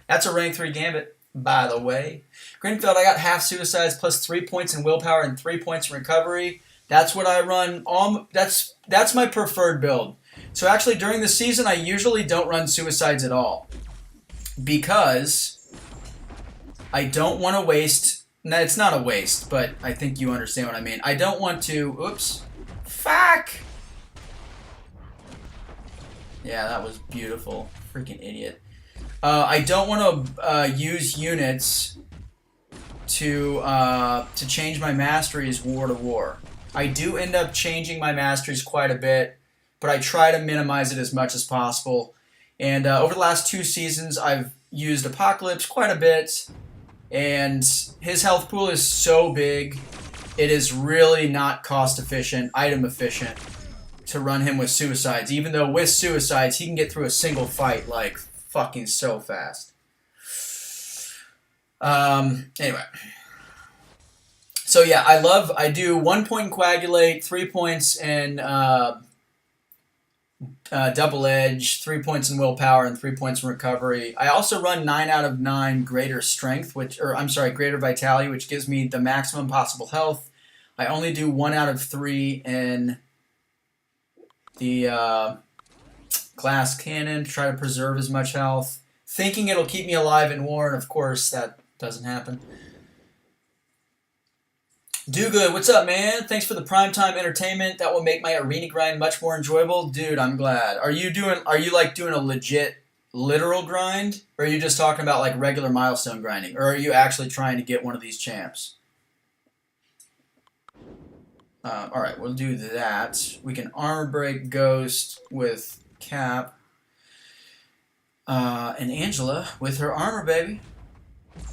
That's a rank 3 gambit, by the way. Grinfeld, I got half suicides plus 3 points in willpower and 3 points in recovery. That's what I run. That's my preferred build. So actually, during the season, I usually don't run suicides at all. Because I don't want to waste... No, it's not a waste, but I think you understand what I mean. I don't want to... Oops. Fuck! Yeah, that was beautiful. Freaking idiot. I don't want to use units to change my masteries war to war. I do end up changing my masteries quite a bit, but I try to minimize it as much as possible. And over the last 2 seasons, I've used Apocalypse quite a bit, and his health pool is so big, it is really not cost efficient, item efficient, to run him with suicides, even though with suicides, he can get through a single fight, like, fucking so fast. Anyway. So yeah, I do 1 point in Coagulate, 3 points in Double Edge, 3 points in Willpower, and 3 points in Recovery. I also run 9 out of 9 Greater Strength, Greater Vitality, which gives me the maximum possible health. I only do 1 out of 3 in the Glass Cannon to try to preserve as much health, thinking it'll keep me alive in war, and of course that doesn't happen. Do good. What's up, man? Thanks for the primetime entertainment. That will make my arena grind much more enjoyable. Dude, I'm glad. Are you like doing a legit literal grind? Or are you just talking about like regular milestone grinding? Or are you actually trying to get one of these champs? Alright, we'll do that. We can armor break Ghost with Cap. And Angela with her armor, baby.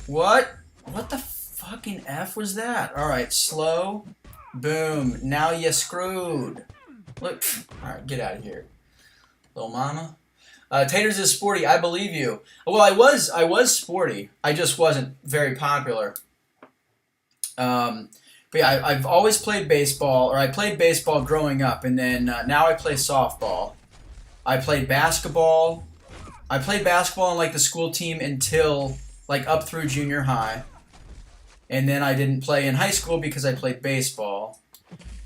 What? What the fucking F was that? Alright, slow. Boom. Now you screwed. Look. Alright, get out of here. Little mama. Taters is sporty. I believe you. Well, I was sporty. I just wasn't very popular. But yeah, I've always played baseball, or I played baseball growing up, and then now I play softball. I played basketball. I played basketball on like the school team until like up through junior high. And then I didn't play in high school because I played baseball.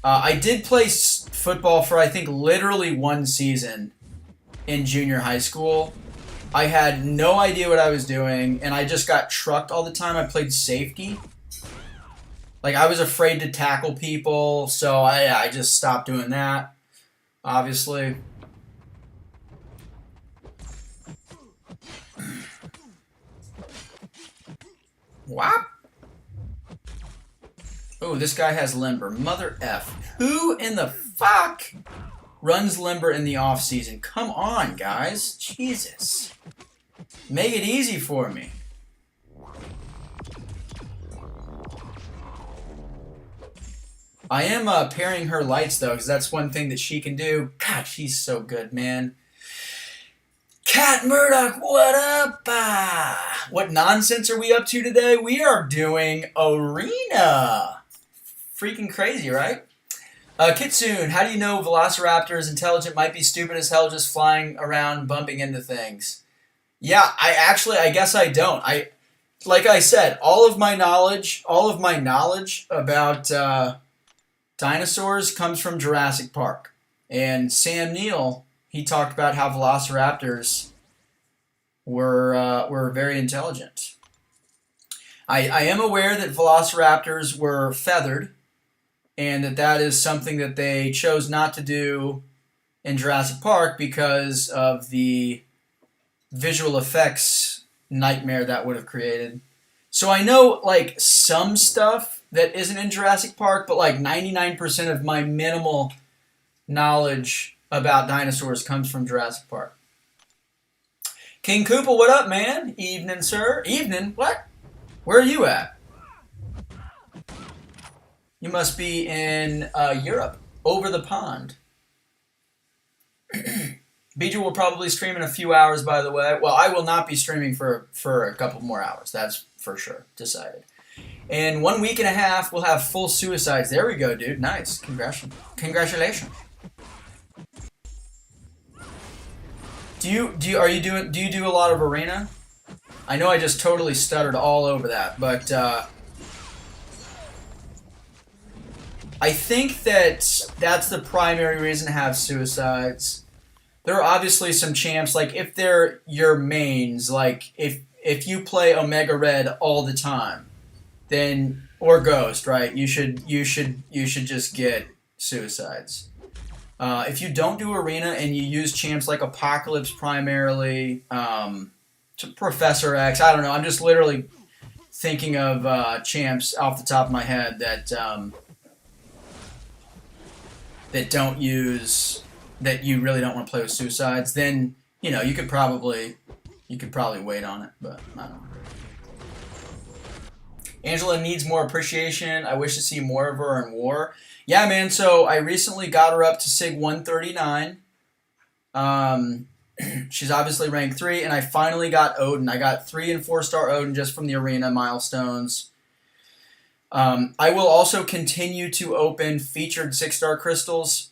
I did play football for, I think, literally 1 season in junior high school. I had no idea what I was doing, and I just got trucked all the time. I played safety. Like, I was afraid to tackle people, so I just stopped doing that, obviously. Whop! Oh, this guy has Limber. Mother F. Who in the fuck runs Limber in the off-season? Come on, guys. Jesus. Make it easy for me. I am pairing her lights, though, because that's one thing that she can do. God, she's so good, man. Cat Murdoch, what up? What nonsense are we up to today? We are doing Arena. Freaking crazy, right? Kitsune, how do you know Velociraptor is intelligent? Might be stupid as hell just flying around bumping into things. Yeah, I guess I don't. Like I said, all of my knowledge about dinosaurs comes from Jurassic Park. And Sam Neill, he talked about how velociraptors were very intelligent. I am aware that velociraptors were feathered, and that is something that they chose not to do in Jurassic Park because of the visual effects nightmare that would have created. So I know like some stuff that isn't in Jurassic Park, but like 99% of my minimal knowledge about dinosaurs comes from Jurassic Park. King Koopa, what up, man? Evening, sir. Evening? What? Where are you at? You must be in Europe, over the pond. Bijou will probably stream in a few hours, by the way. Well, I will not be streaming for a couple more hours. That's for sure. Decided. In 1 week and a half, we'll have full suicides. There we go, dude. Nice. Congratulations. Do you do a lot of arena? I know I just totally stuttered all over that, but I think that's the primary reason to have suicides. There are obviously some champs, like if they're your mains, like if you play Omega Red all the time, then or Ghost, right? You should just get suicides. If you don't do arena and you use champs like Apocalypse primarily, to Professor X, I don't know. I'm just literally thinking of champs off the top of my head that don't use, that you really don't want to play with suicides. Then you could probably wait on it, but I don't know. Angela needs more appreciation. I wish to see more of her in war. Yeah, man, so I recently got her up to Sig 139. She's obviously rank 3, and I finally got Odin. I got 3 and 4-star Odin just from the arena milestones. I will also continue to open featured 6-star crystals.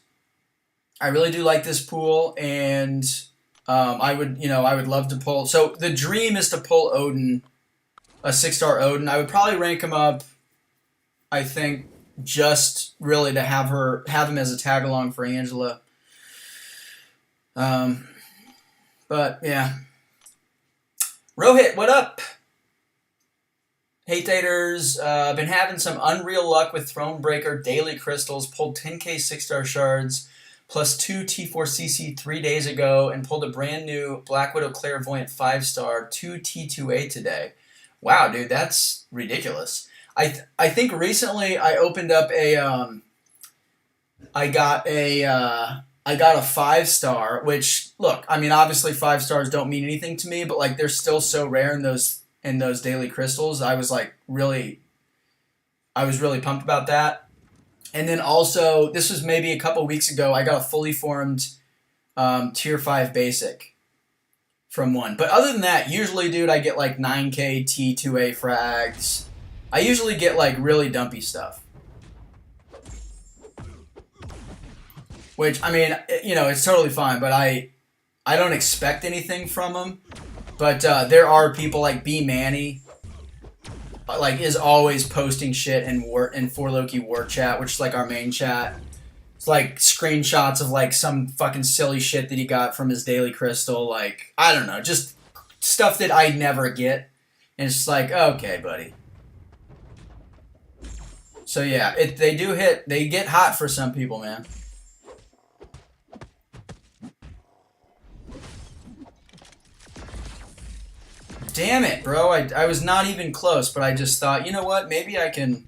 I really do like this pool, and I would love to pull. So the dream is to pull Odin, a 6-star Odin. I would probably rank him up, I think, just really to have him as a tag along for Angela. But yeah. Rohit, what up? Hey taters, been having some unreal luck with Thronebreaker daily crystals, pulled 10k 6-star shards, plus 2 T4CC 3 days ago, and pulled a brand new Black Widow Clairvoyant 5-star, 2 T2A today. Wow, dude, that's ridiculous. I think recently I opened up I got a 5-star, which, look, I mean, obviously 5 stars don't mean anything to me, but like they're still so rare in those daily crystals. I was really pumped about that. And then also, this was maybe a couple weeks ago, I got a fully formed tier 5 basic from one. But other than that, usually, dude, I get like 9k T2A frags. I usually get like really dumpy stuff. Which, I mean, it's totally fine, but I don't expect anything from them. But there are people like B Manny, like, is always posting shit in For Loki War Chat, which is like our main chat. It's like screenshots of like some fucking silly shit that he got from his daily crystal. Like, I don't know, just stuff that I never get. And it's just like, okay, buddy. So yeah, they get hot for some people, man. Damn it, bro. I was not even close, but I just thought, you know what? Maybe I can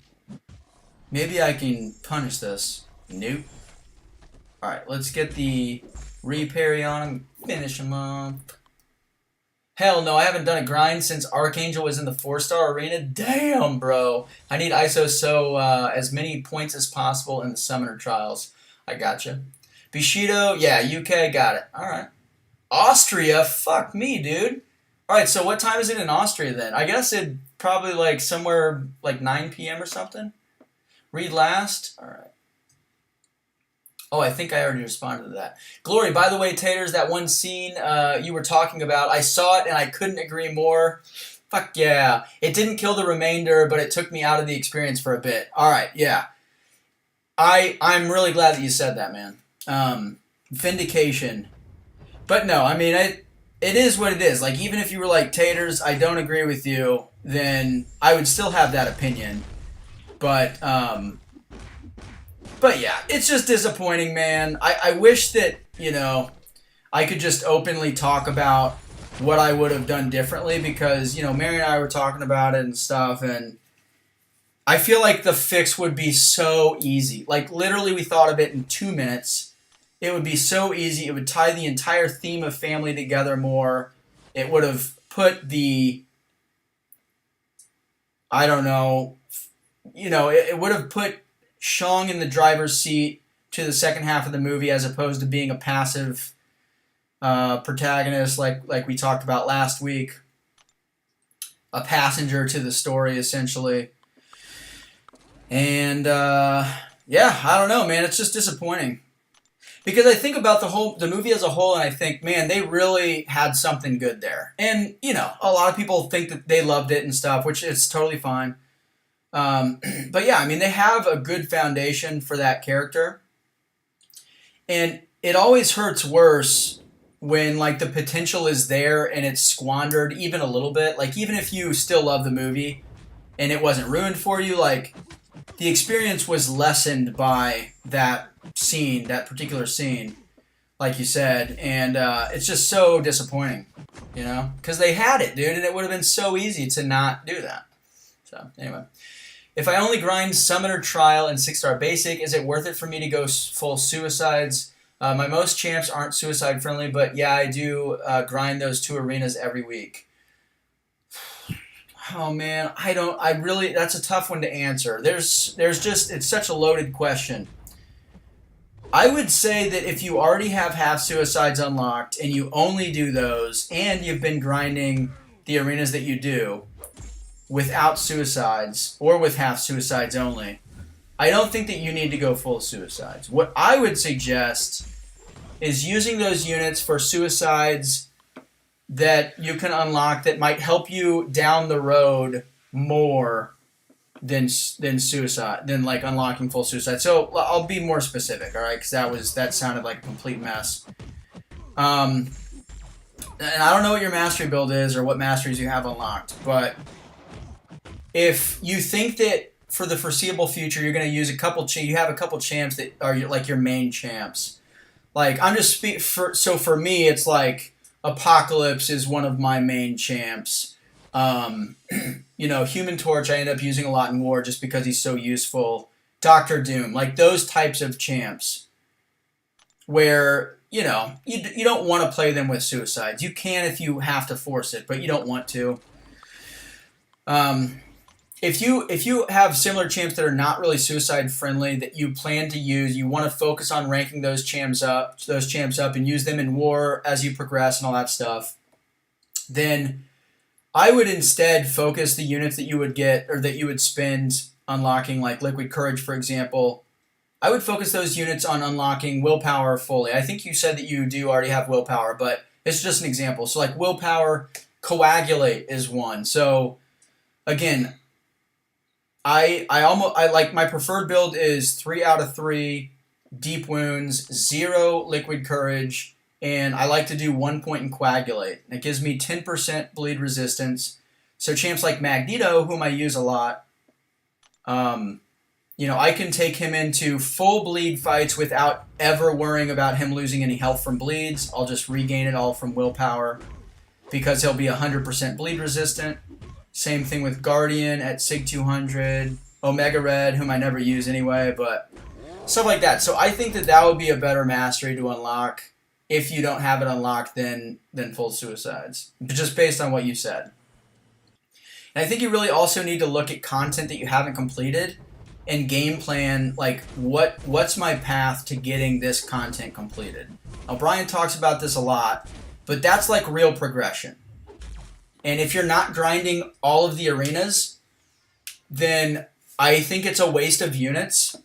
punish this. Nope. Alright, let's get the reparry on him. Finish him up. Hell no, I haven't done a grind since Archangel was in the 4-star arena. Damn, bro. I need ISO so as many points as possible in the Summoner Trials. I gotcha. Bushido, yeah, UK, got it. Alright. Austria? Fuck me, dude. Alright, so what time is it in Austria then? I guess it probably like somewhere like 9 p.m. or something. Read last. Alright. Oh, I think I already responded to that. Glory, by the way, Taters, that one scene you were talking about, I saw it and I couldn't agree more. Fuck yeah. It didn't kill the remainder, but it took me out of the experience for a bit. All right, yeah. I'm really glad that you said that, man. Vindication. But no, I mean, it is what it is. Like, even if you were like, Taters, I don't agree with you, then I would still have that opinion. But yeah, it's just disappointing, man. I wish that, you know, I could just openly talk about what I would have done differently because, you know, Mary and I were talking about it and stuff, and I feel like the fix would be so easy. Like, literally, we thought of it in 2 minutes. It would be so easy. It would tie the entire theme of family together more. It would have put the, I don't know, you know, it would have put Shang in the driver's seat to the second half of the movie as opposed to being a passive protagonist like we talked about last week. A passenger to the story, essentially. And, yeah, I don't know, man. It's just disappointing. Because I think about the movie as a whole, and I think, man, they really had something good there. And, you know, a lot of people think that they loved it and stuff, which is totally fine. But yeah, I mean, they have a good foundation for that character. And it always hurts worse when, like, the potential is there and it's squandered even a little bit. Like, even if you still love the movie and it wasn't ruined for you, like, the experience was lessened by that scene, that particular scene, like you said, and it's just so disappointing, you know, because they had it, dude, and it would have been so easy to not do that. So, anyway. If I only grind Summoner Trial and 6-star Basic, is it worth it for me to go full Suicides? My most champs aren't suicide friendly, but yeah, I do grind those 2 arenas every week. Oh man, that's a tough one to answer. There's just, it's such a loaded question. I would say that if you already have half suicides unlocked and you only do those and you've been grinding the arenas that you do without suicides or with half suicides only, I don't think that you need to go full suicides. What I would suggest is using those units for suicides that you can unlock that might help you down the road more than suicide, than like unlocking full suicide. So I'll be more specific, all right? Because that sounded like a complete mess. And I don't know what your mastery build is or what masteries you have unlocked, but if you think that for the foreseeable future you're going to use you have a couple champs that are like your main champs. Like I'm just so for me it's like Apocalypse is one of my main champs. You know, Human Torch I end up using a lot in War just because he's so useful. Doctor Doom, like those types of champs where, you know, you don't want to play them with suicides. You can if you have to force it, but you don't want to. If you have similar champs that are not really suicide friendly that you plan to use, you want to focus on ranking those champs up and use them in War as you progress and all that stuff, then I would instead focus the units that you would get or that you would spend unlocking, like Liquid Courage, for example. I would focus those units on unlocking Willpower fully. I think you said that you do already have Willpower, but it's just an example. So like Willpower, Coagulate is one. So again, I like my preferred build is 3 out of 3 Deep Wounds, 0 Liquid Courage, and I like to do 1 point in Coagulate. It gives me 10% bleed resistance. So champs like Magneto, whom I use a lot, you know, I can take him into full bleed fights without ever worrying about him losing any health from bleeds. I'll just regain it all from Willpower because he'll be 100% bleed resistant. Same thing with Guardian at Sig 200, Omega Red, whom I never use anyway, but stuff like that. So I think that would be a better mastery to unlock if you don't have it unlocked than full suicides, just based on what you said. And I think you really also need to look at content that you haven't completed and game plan, like what's my path to getting this content completed. Now Brian talks about this a lot, but that's like real progression. And if you're not grinding all of the arenas, then I think it's a waste of units.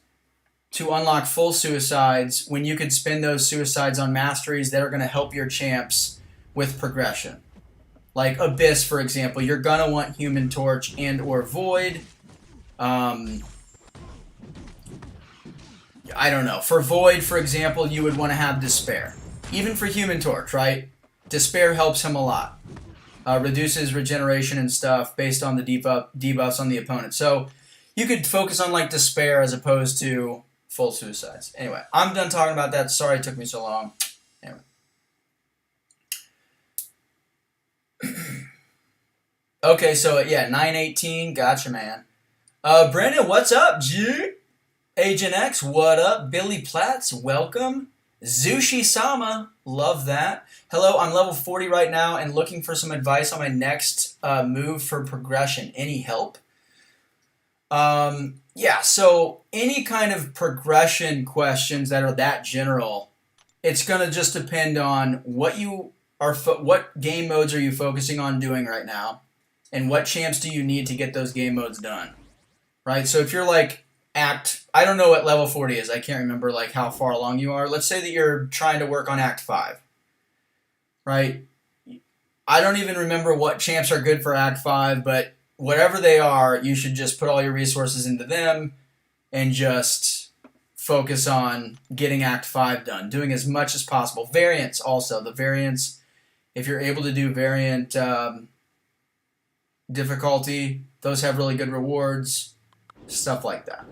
to unlock full suicides when you could spend those suicides on masteries that are going to help your champs with progression. Like Abyss, for example, you're going to want Human Torch and or Void. I don't know. For Void, for example, you would want to have Despair. Even for Human Torch, right? Despair helps him a lot. Reduces regeneration and stuff based on the debuffs on the opponent. So you could focus on like Despair as opposed to full suicides. Anyway, I'm done talking about that. Sorry it took me so long. Anyway. Okay, so yeah, 918. Gotcha, man. Brandon, what's up, G? Agent X, what up? Billy Platts, welcome. Zushi Sama, love that. Hello, I'm level 40 right now and looking for some advice on my next move for progression. Any help? Yeah, so any kind of progression questions that are that general, it's going to just depend on what you are, what game modes are you focusing on doing right now, and what champs do you need to get those game modes done, right? So if you're like I don't know what level 40 is. I can't remember like how far along you are. Let's say that you're trying to work on Act 5, right? I don't even remember what champs are good for Act 5, but whatever they are, you should just put all your resources into them and just focus on getting Act 5 done, doing as much as possible. Variants also. The variants, if you're able to do variant difficulty, those have really good rewards, stuff like that.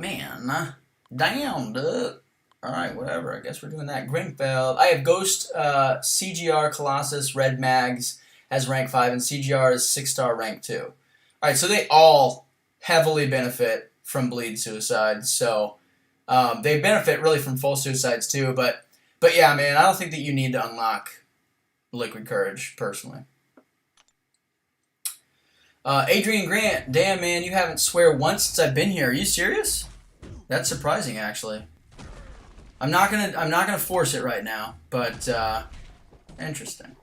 Man, damn, dude. Alright, whatever. I guess we're doing that. Grinfeld. I have Ghost, CGR, Colossus, Red Mags as rank 5, and CGR is 6-star rank 2. Alright, so they all heavily benefit from bleed suicides, so they benefit really from full suicides too, but yeah, man, I don't think that you need to unlock Liquid Courage, personally. Adrian Grant, damn man, you haven't swear once since I've been here. Are you serious? That's surprising, actually. I'm not gonna force it right now, but interesting.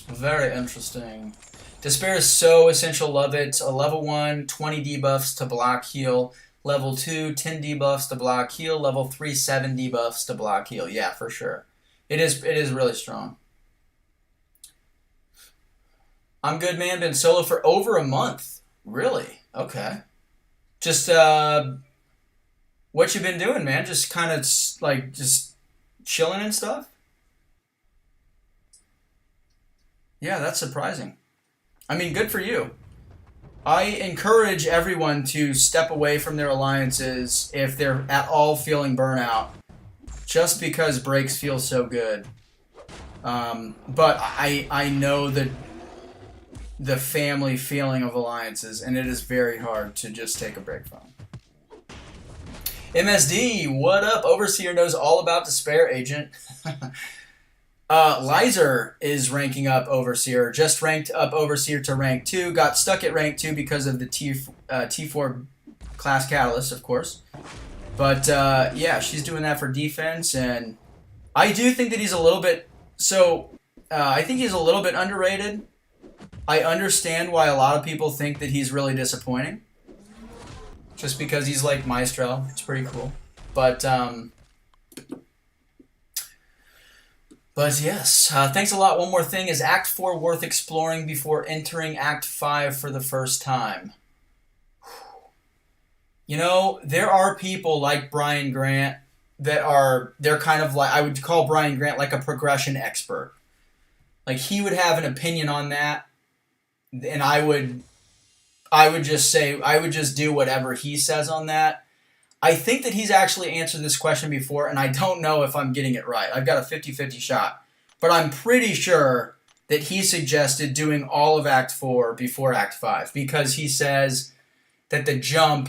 Very interesting. Despair is so essential, love it. A level 1, 20 debuffs to block heal. Level 2, 10 debuffs to block heal. Level 3, 7 debuffs to block heal. Yeah, for sure. It is really strong. I'm good, man. Been solo for over a month. Really? Okay. Just, what you been doing, man? Just kind of, like, just chilling and stuff? Yeah, that's surprising. I mean, good for you. I encourage everyone to step away from their alliances if they're at all feeling burnout, just because breaks feel so good. But I know that the family feeling of alliances, and it is very hard to just take a break from. MSD, what up? Overseer knows all about Despair, Agent. Lizer is ranking up Overseer. Just ranked up Overseer to rank 2. Got stuck at rank 2 because of the T4 class catalyst, of course. But yeah, she's doing that for defense, and I do think that he's a little bit... So, I think he's a little bit underrated. I understand why a lot of people think that he's really disappointing. Just because he's like Maestro. It's pretty cool. But yes. Thanks a lot. One more thing. Is Act 4 worth exploring before entering Act 5 for the first time? You know, there are people like Brian Grant they're kind of like, I would call Brian Grant like a progression expert. Like, he would have an opinion on that. And I would just say, I would just do whatever he says on that. I think that he's actually answered this question before, and I don't know if I'm getting it right. I've got a 50-50 shot. But I'm pretty sure that he suggested doing all of Act 4 before Act 5, because he says that the jump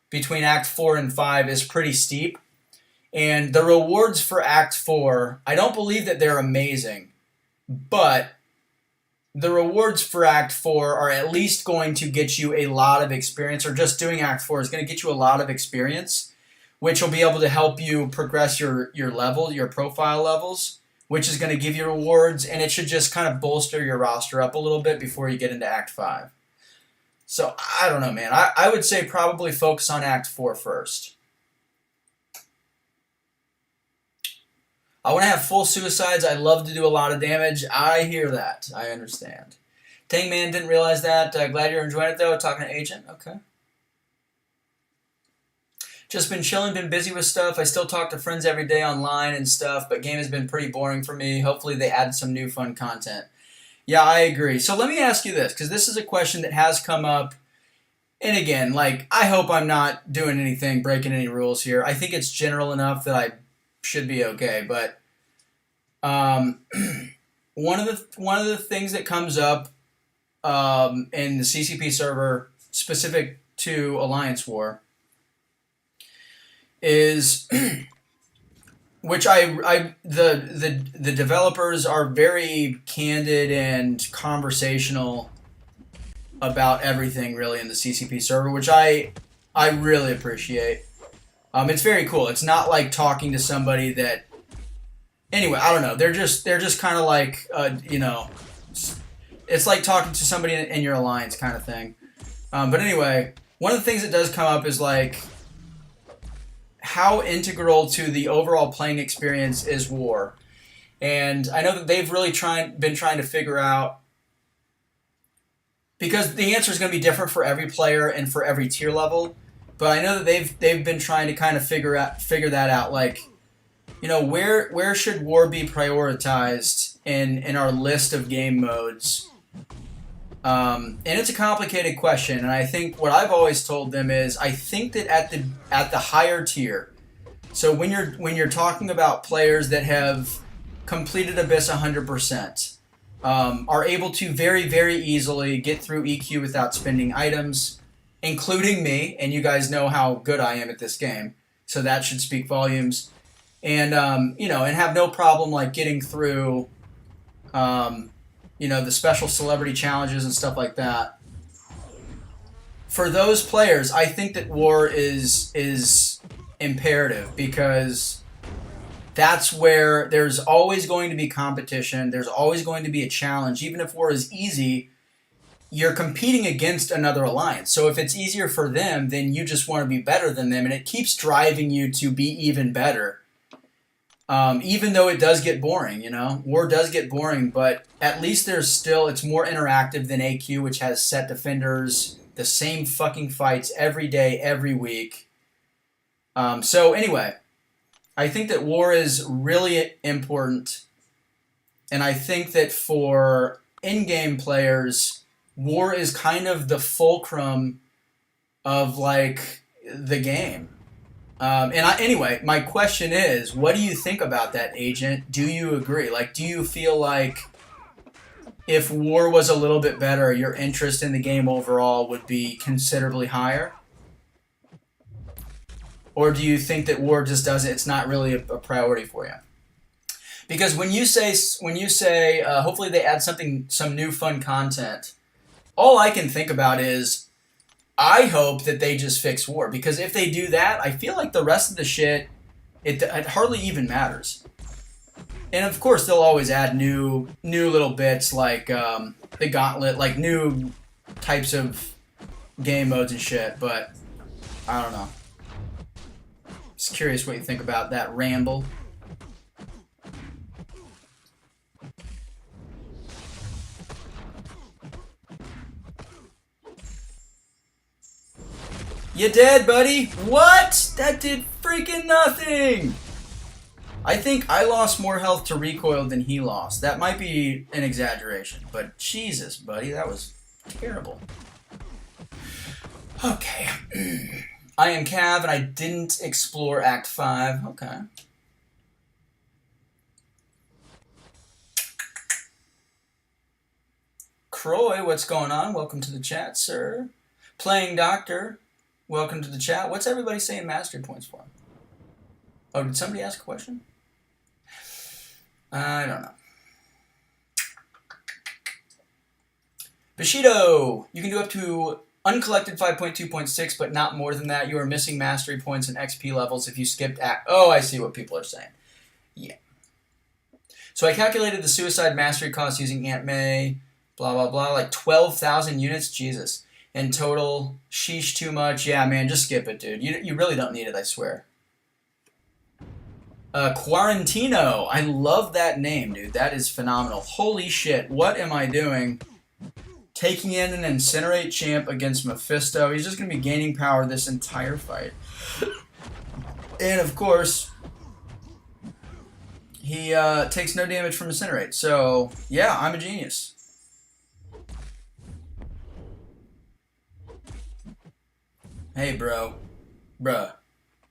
between Act 4 and 5 is pretty steep. And the rewards for Act 4, I don't believe that they're amazing, but the rewards for Act 4 are at least going to get you a lot of experience, or just doing Act 4 is going to get you a lot of experience, which will be able to help you progress your level, your profile levels, which is going to give you rewards, and it should just kind of bolster your roster up a little bit before you get into Act 5. So, I don't know, man. I would say probably focus on Act 4 first. I want to have full suicides. I love to do a lot of damage. I hear that. I understand. Tangman didn't realize that. Glad you're enjoying it, though. Talking to Agent. Okay. Just been chilling, been busy with stuff. I still talk to friends every day online and stuff, but game has been pretty boring for me. Hopefully they add some new fun content. Yeah, I agree. So let me ask you this, because this is a question that has come up. And again, like, I hope I'm not doing anything, breaking any rules here. I think it's general enough that I should be okay. But one of the things that comes up in the CCP server specific to Alliance War is which the developers are very candid and conversational about everything really in the CCP server, which I really appreciate. It's very cool. It's not like talking to somebody that, anyway, I don't know. They're just kind of like you know, it's like talking to somebody in your alliance kind of thing. But anyway, one of the things that does come up is like how integral to the overall playing experience is war. And I know that they've really been trying to figure out, because the answer is going to be different for every player and for every tier level, but I know that they've been trying to kind of figure that out, like, you know, where should war be prioritized in our list of game modes? And it's a complicated question, and I think what I've always told them is I think that at the higher tier, so when you're talking about players that have completed Abyss 100%, are able to very, very easily get through EQ without spending items, including me, and you guys know how good I am at this game, so that should speak volumes. And you know, and have no problem like getting through you know, the special celebrity challenges and stuff like that. For those players, I think that war is imperative, because that's where there's always going to be competition. There's always going to be a challenge. Even if war is easy, you're competing against another alliance. So if it's easier for them, then you just want to be better than them, and it keeps driving you to be even better. Even though it does get boring, you know, war does get boring, but at least it's more interactive than AQ, which has set defenders, the same fucking fights every day, every week. So anyway, I think that war is really important, and I think that for in-game players, war is kind of the fulcrum of like the game. Anyway, my question is, what do you think about that, Agent? Do you agree? Like, do you feel like if war was a little bit better, your interest in the game overall would be considerably higher? Or do you think that war just doesn't, it's not really a priority for you? Because when you say hopefully they add some new fun content, all I can think about is, I hope that they just fix war, because if they do that, I feel like the rest of the shit, it hardly even matters. And of course, they'll always add new little bits like the gauntlet, like new types of game modes and shit. But I don't know. Just curious what you think about that ramble. You dead, buddy? What? That did freaking nothing! I think I lost more health to recoil than he lost. That might be an exaggeration, but Jesus, buddy, that was terrible. Okay. I am Cav, and I didn't explore Act 5. Okay. Croy, what's going on? Welcome to the chat, sir. Playing Doctor. Welcome to the chat. What's everybody saying mastery points for? Oh, did somebody ask a question? I don't know. Bushido, you can do up to uncollected 5.2.6, but not more than that. You are missing mastery points and XP levels if you skipped act. Oh, I see what people are saying. Yeah. So I calculated the suicide mastery cost using Aunt May, blah, blah, blah, like 12,000 units. Jesus. in total. Sheesh, too much. Yeah, man, just skip it, dude. You really don't need it, I swear. Quarantino. I love that name, dude. That is phenomenal. Holy shit. What am I doing? Taking in an Incinerate champ against Mephisto. He's just going to be gaining power this entire fight. And, of course, he takes no damage from Incinerate. So, yeah, I'm a genius. Hey, bro. Bruh.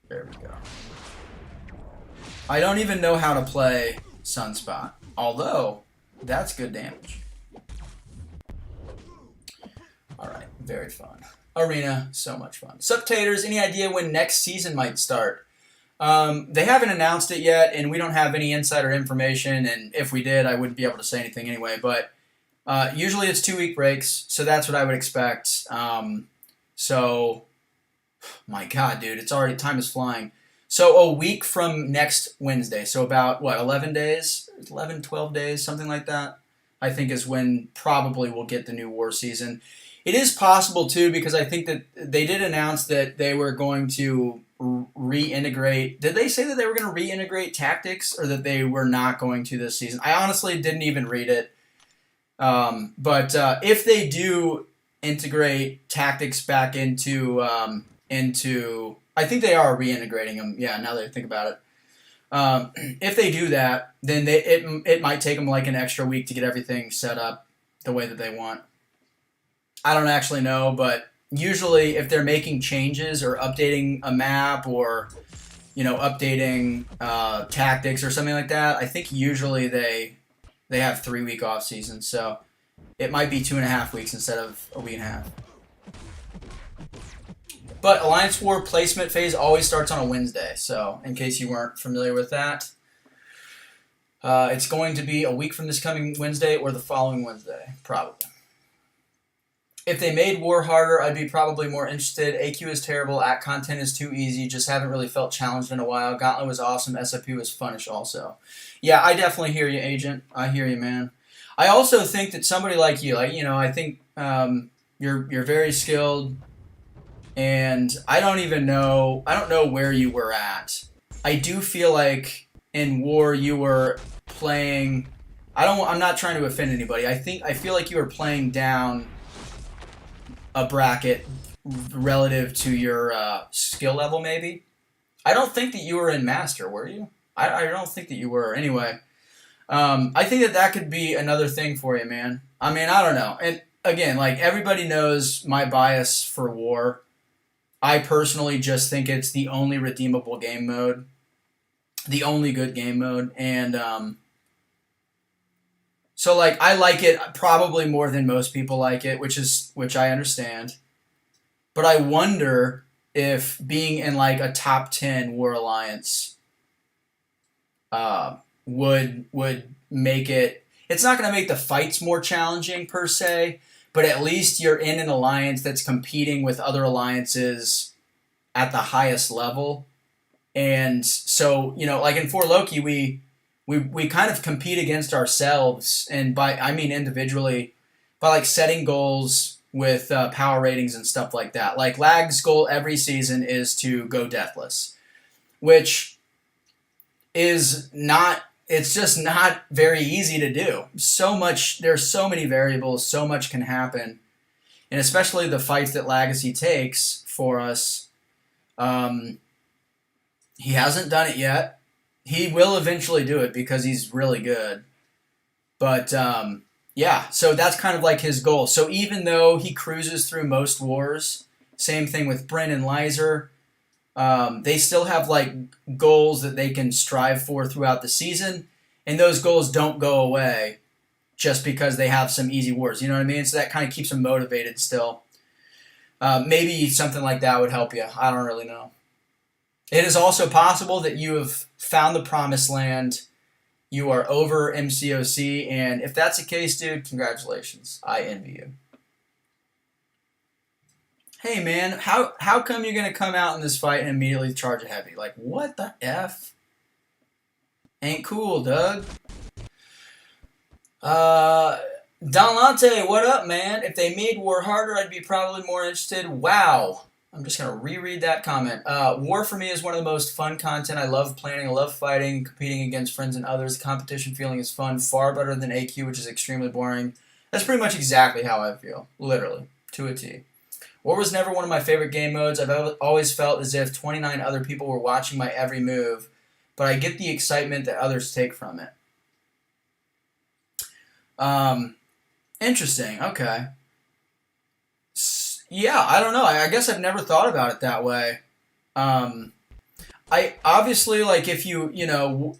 There we go. I don't even know how to play Sunspot. Although, that's good damage. Alright, very fun. Arena, so much fun. Sup, taters, any idea when next season might start? They haven't announced it yet, and we don't have any insider information, and if we did, I wouldn't be able to say anything anyway, but usually it's 2-week breaks, so that's what I would expect. So, my god, dude, it's already, time is flying. So a week from next Wednesday, so about, what, 11 days? 11, 12 days, something like that, I think is when probably we'll get the new war season. It is possible, too, because I think that they did announce that they were going to reintegrate. Did they say that they were going to reintegrate tactics, or that they were not going to this season? I honestly didn't even read it. But if they do integrate tactics back into I think they are reintegrating them. Yeah, now that I think about it. If they do that, then it might take them like an extra week to get everything set up the way that they want. I don't actually know, but usually if they're making changes or updating a map or, you know, updating tactics or something like that, I think usually they have 3-week off season, so it might be 2.5 weeks instead of a week and a half. But Alliance War placement phase always starts on a Wednesday, so in case you weren't familiar with that, it's going to be a week from this coming Wednesday or the following Wednesday, probably. If they made War harder, I'd be probably more interested. AQ is terrible, ACT content is too easy, just haven't really felt challenged in a while. Gauntlet was awesome, SFP was funnish also. Yeah, I definitely hear you, Agent. I hear you, man. I also think that somebody like you, I think you're very skilled, and I don't know where you were at. I do feel like in War you were playing, I'm not trying to offend anybody. I feel like you were playing down a bracket relative to your skill level, maybe. I don't think that you were in Master, were you? I don't think that you were. Anyway, I think that could be another thing for you, man. I mean, I don't know. And again, like, everybody knows my bias for War. I personally just think it's the only redeemable game mode, the only good game mode, and so, like, I like it probably more than most people like it, which I understand. But I wonder if being in, like, a top 10 War Alliance would make it. It's not going to make the fights more challenging per se, but at least you're in an alliance that's competing with other alliances at the highest level. And so, like in 4 Loki, we kind of compete against ourselves, and I mean individually, by like setting goals with power ratings and stuff like that. Like Lag's goal every season is to go deathless, which is not, it's just not very easy to do. There's so many variables, so much can happen, and especially the fights that Legacy takes for us. He hasn't done it yet. He will eventually do it because he's really good. But, yeah, so that's kind of like his goal. So even though he cruises through most wars, same thing with Bryn and Lizer, they still have, like, goals that they can strive for throughout the season, and those goals don't go away just because they have some easy wars. You know what I mean? So that kind of keeps them motivated still. Maybe something like that would help you. I don't really know. It is also possible that you have found the promised land, you are over MCOC, and if that's the case, dude, congratulations. I envy you. Hey, man, how come you're going to come out in this fight and immediately charge a heavy? Like, what the F? Ain't cool, Doug. Donlante, what up, man? If they made war harder, I'd be probably more interested. Wow. I'm just going to reread that comment. War for me is one of the most fun content. I love planning, I love fighting, competing against friends and others. The competition feeling is fun, far better than AQ, which is extremely boring. That's pretty much exactly how I feel, literally, to a T. War was never one of my favorite game modes. I've always felt as if 29 other people were watching my every move, but I get the excitement that others take from it. Interesting, okay. Yeah, I don't know. I guess I've never thought about it that way. I obviously like if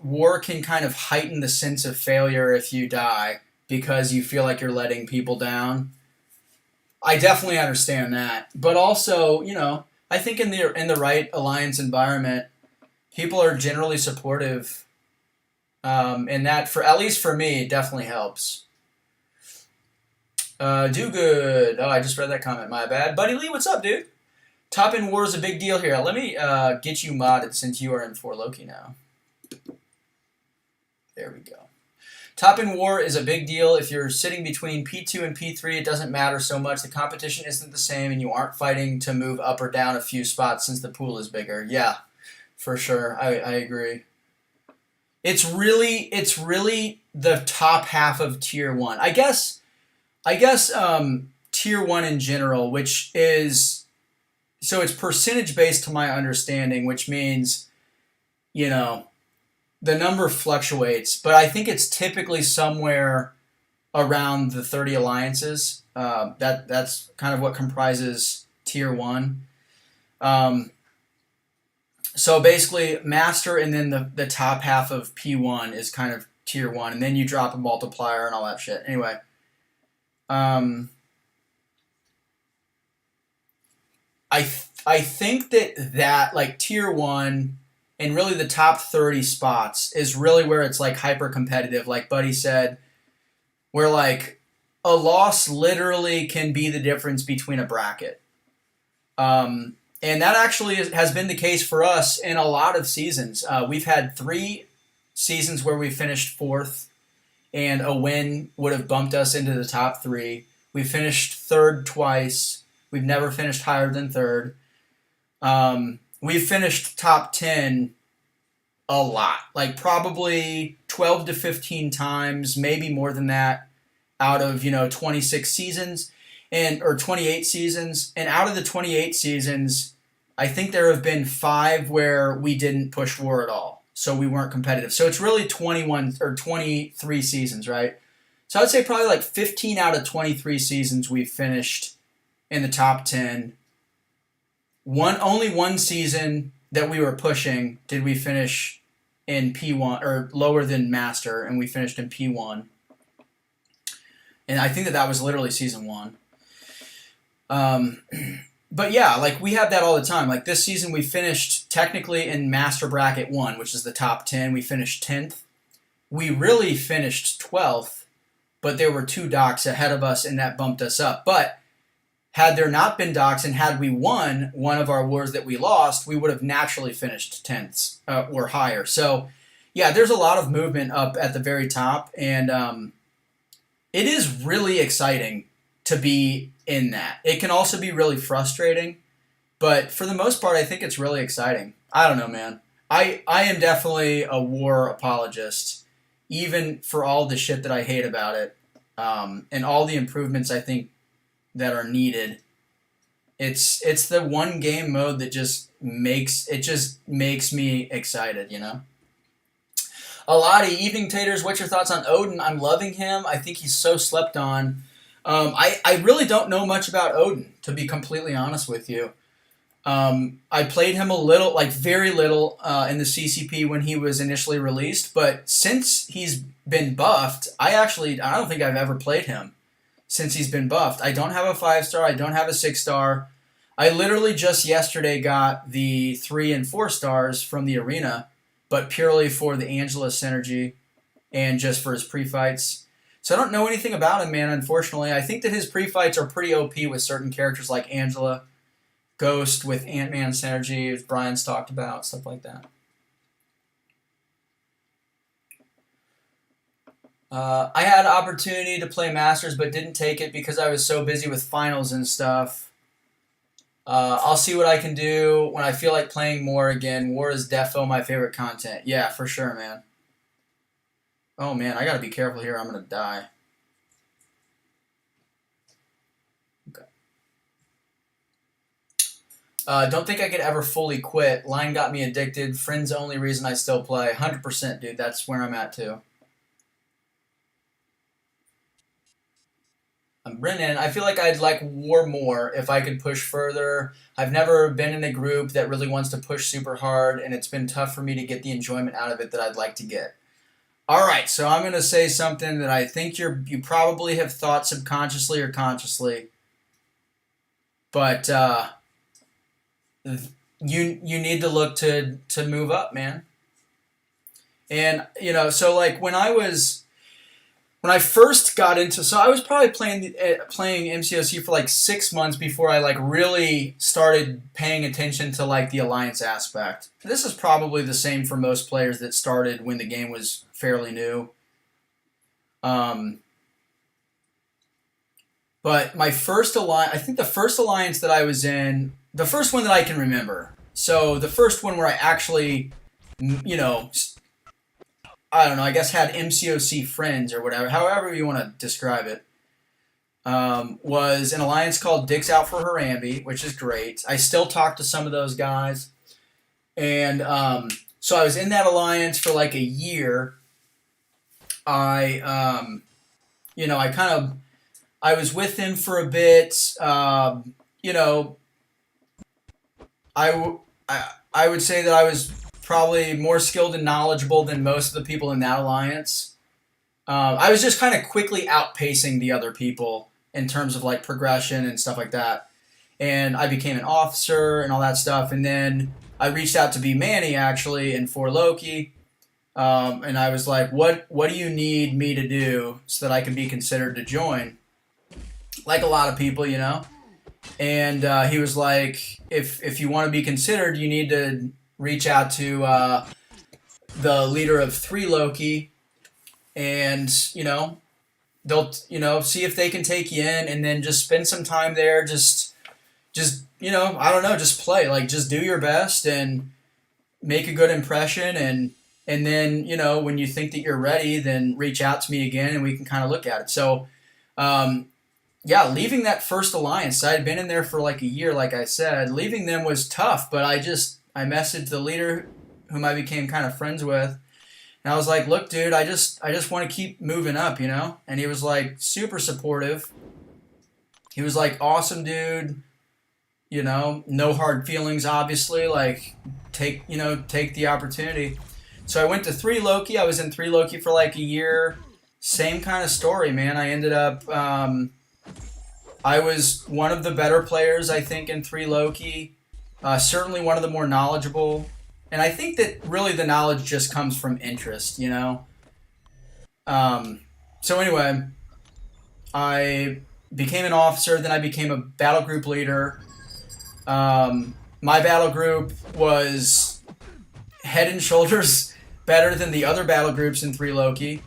war can kind of heighten the sense of failure if you die because you feel like you're letting people down. I definitely understand that, but also I think in the right alliance environment, people are generally supportive, and that for at least for me definitely helps. Do good. Oh, I just read that comment. My bad. Buddy Lee, what's up, dude? Top in war is a big deal here. Let me get you modded since you are in 4 Loki now. There we go. Top in war is a big deal. If you're sitting between P2 and P3, it doesn't matter so much. The competition isn't the same, and you aren't fighting to move up or down a few spots since the pool is bigger. Yeah, for sure. I agree. It's really the top half of Tier 1. I guess Tier 1 in general, which is, so it's percentage based to my understanding, which means, the number fluctuates, but I think it's typically somewhere around the 30 alliances. That's kind of what comprises Tier 1. So basically, Master and then the top half of P1 is kind of Tier 1, and then you drop a multiplier and all that shit. Anyway. I think that like Tier 1 and really the top 30 spots is really where it's like hyper competitive, like Buddy said, where like a loss literally can be the difference between a bracket. And that actually has been the case for us in a lot of seasons. We've had 3 seasons where we finished 4th, and a win would have bumped us into the top 3. We finished 3rd twice. We've never finished higher than 3rd. We've finished top 10 a lot, like probably 12 to 15 times, maybe more than that, out of 26 seasons or 28 seasons. And out of the 28 seasons, I think there have been 5 where we didn't push war at all. So we weren't competitive. So it's really 21 or 23 seasons, right? So I'd say probably like 15 out of 23 seasons we finished in the top 10. Only one season that we were pushing did we finish in P1 or lower than Master, and we finished in P1. And I think that was literally season 1. But yeah, like we have that all the time. Like this season we finished technically in Master Bracket 1, which is the top 10. We finished 10th. We really finished 12th, but there were 2 docks ahead of us, and that bumped us up. But had there not been docks and had we won one of our wars that we lost, we would have naturally finished 10th or higher. So yeah, there's a lot of movement up at the very top, and it is really exciting to be in that. It can also be really frustrating, but for the most part, I think it's really exciting. I don't know, man. I am definitely a war apologist, even for all the shit that I hate about it, and all the improvements I think that are needed. It's the one game mode that just makes me excited, Alati, Evening Taters, what's your thoughts on Odin? I'm loving him. I think he's so slept on. I really don't know much about Odin, to be completely honest with you. I played him a little, like very little, in the CCP when he was initially released, but since he's been buffed, I don't think I've ever played him since he's been buffed. I don't have a 5-star, I don't have a 6-star. I literally just yesterday got the 3 and 4 stars from the arena, but purely for the Angela synergy and just for his pre-fights. So I don't know anything about him, man, unfortunately. I think that his pre-fights are pretty OP with certain characters like Angela, Ghost with Ant-Man synergy, as Brian's talked about, stuff like that. I had an opportunity to play Masters, but didn't take it because I was so busy with finals and stuff. I'll see what I can do when I feel like playing more again. War is defo my favorite content. Yeah, for sure, man. Oh man, I gotta be careful here. I'm gonna die. Okay. Don't think I could ever fully quit. Line got me addicted. Friends only reason I still play. 100%, dude. That's where I'm at too. Brennan, I feel like I'd like war more if I could push further. I've never been in a group that really wants to push super hard, and it's been tough for me to get the enjoyment out of it that I'd like to get. All right, so I'm going to say something that I think you probably have thought subconsciously or consciously, but you need to look to move up, man. And so like when I first got into, so I was probably playing MCOC for like 6 months before I like really started paying attention to like the alliance aspect. This is probably the same for most players that started when the game was fairly new. But my first alliance, I think the first alliance that I was in, the first one that I can remember. So the first one where I actually, you know, I don't know, I guess had MCOC friends or whatever, however you want to describe it, was an alliance called Dicks Out for Harambe, which is great. I still talk to some of those guys. And so I was in that alliance for like a year. I was with him for a bit. You know, I would say that I was probably more skilled and knowledgeable than most of the people in that alliance. I was just kind of quickly outpacing the other people in terms of like progression and stuff like that. And I became an officer and all that stuff. And then I reached out to be Manny actually in For Loki. And I was like, what do you need me to do so that I can be considered to join? Like a lot of people, you know? And he was like, if you want to be considered, you need to reach out to the leader of 3 Loki, and they'll see if they can take you in, and then just spend some time there. Just I don't know, just play, like just do your best and make a good impression, and then when you think that you're ready, then reach out to me again, and we can kind of look at it. So. Yeah, leaving that first alliance, I had been in there for like a year, like I said. Leaving them was tough, but I messaged the leader whom I became kind of friends with. And I was like, look, dude, I just want to keep moving up, And he was like super supportive. He was like, awesome, dude. No hard feelings, obviously. Like, take the opportunity. So I went to 3 Loki. I was in 3 Loki for like a year. Same kind of story, man. I ended up... I was one of the better players, I think, in 3 Loki. Certainly one of the more knowledgeable. And I think that really the knowledge just comes from interest, So anyway, I became an officer. Then I became a battle group leader. My battle group was head and shoulders better than the other battle groups in 3 Loki.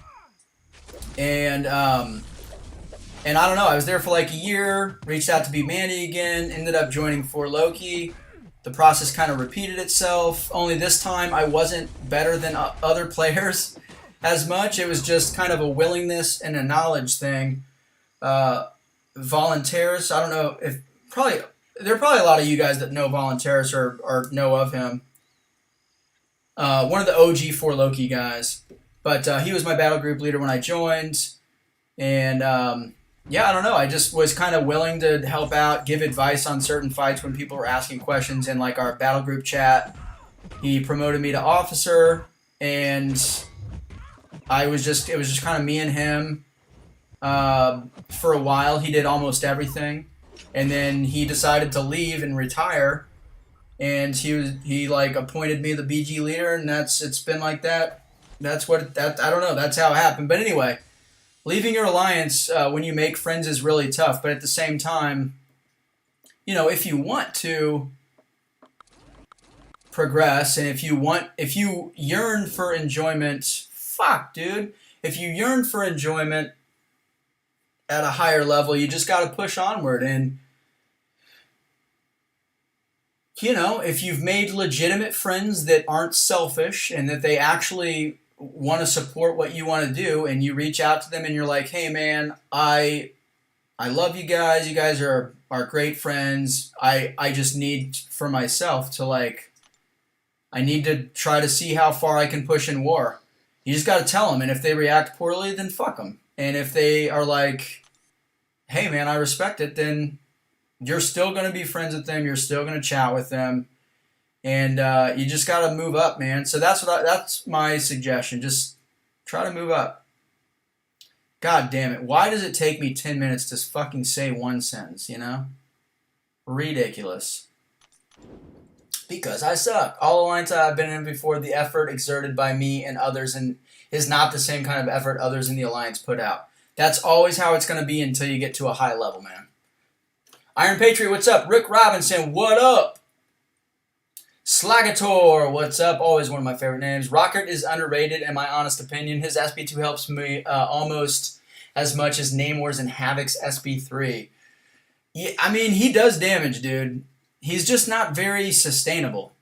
And I don't know, I was there for like a year, reached out to be Mandy again, ended up joining 4 Loki. The process kind of repeated itself, only this time I wasn't better than other players as much. It was just kind of a willingness and a knowledge thing. Volunteers, I don't know if, there are probably a lot of you guys that know Volunteers or know of him. One of the OG 4 Loki guys. But he was my battle group leader when I joined. And yeah, I don't know. I just was kind of willing to help out, give advice on certain fights when people were asking questions in like our battle group chat. He promoted me to officer, and it was just kind of me and him for a while. He did almost everything, and then he decided to leave and retire. And he like appointed me the BG leader, and it's been like that. I don't know. That's how it happened. But anyway. Leaving your alliance when you make friends is really tough, but at the same time, if you want to progress and if you yearn for enjoyment, fuck, dude. if you yearn for enjoyment at a higher level, you just got to push onward. And, you know, if you've made legitimate friends that aren't selfish and that they actually want to support what you want to do, and you reach out to them and you're like, hey, man, I love you guys. You guys are great friends. I just need for myself to, like, I need to try to see how far I can push in war. You just got to tell them. And if they react poorly, then fuck them. And if they are like, hey, man, I respect it, then you're still going to be friends with them. You're still going to chat with them. And you just got to move up, man. So that's my suggestion. Just try to move up. God damn it. Why does it take me 10 minutes to fucking say one sentence, you know? Ridiculous. Because I suck. All alliances I've been in before, the effort exerted by me and others is not the same kind of effort others in the alliance put out. That's always how it's going to be until you get to a high level, man. Iron Patriot, what's up? Rick Robinson, what up? Slagator, what's up? Always one of my favorite names. Rocket is underrated, in my honest opinion. His SB2 helps me almost as much as Namor's and Havoc's SB3. Yeah, I mean, he does damage, dude. He's just not very sustainable.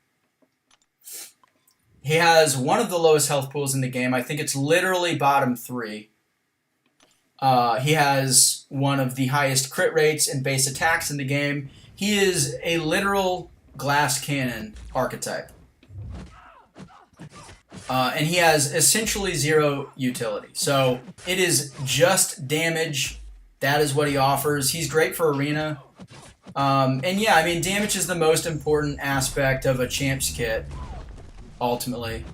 He has one of the lowest health pools in the game. I think it's literally bottom 3. He has one of the highest crit rates and base attacks in the game. He is a literal glass cannon archetype. And he has essentially 0 utility. So it is just damage. That is what he offers. He's great for arena. And yeah, I mean, damage is the most important aspect of a champ's kit, ultimately.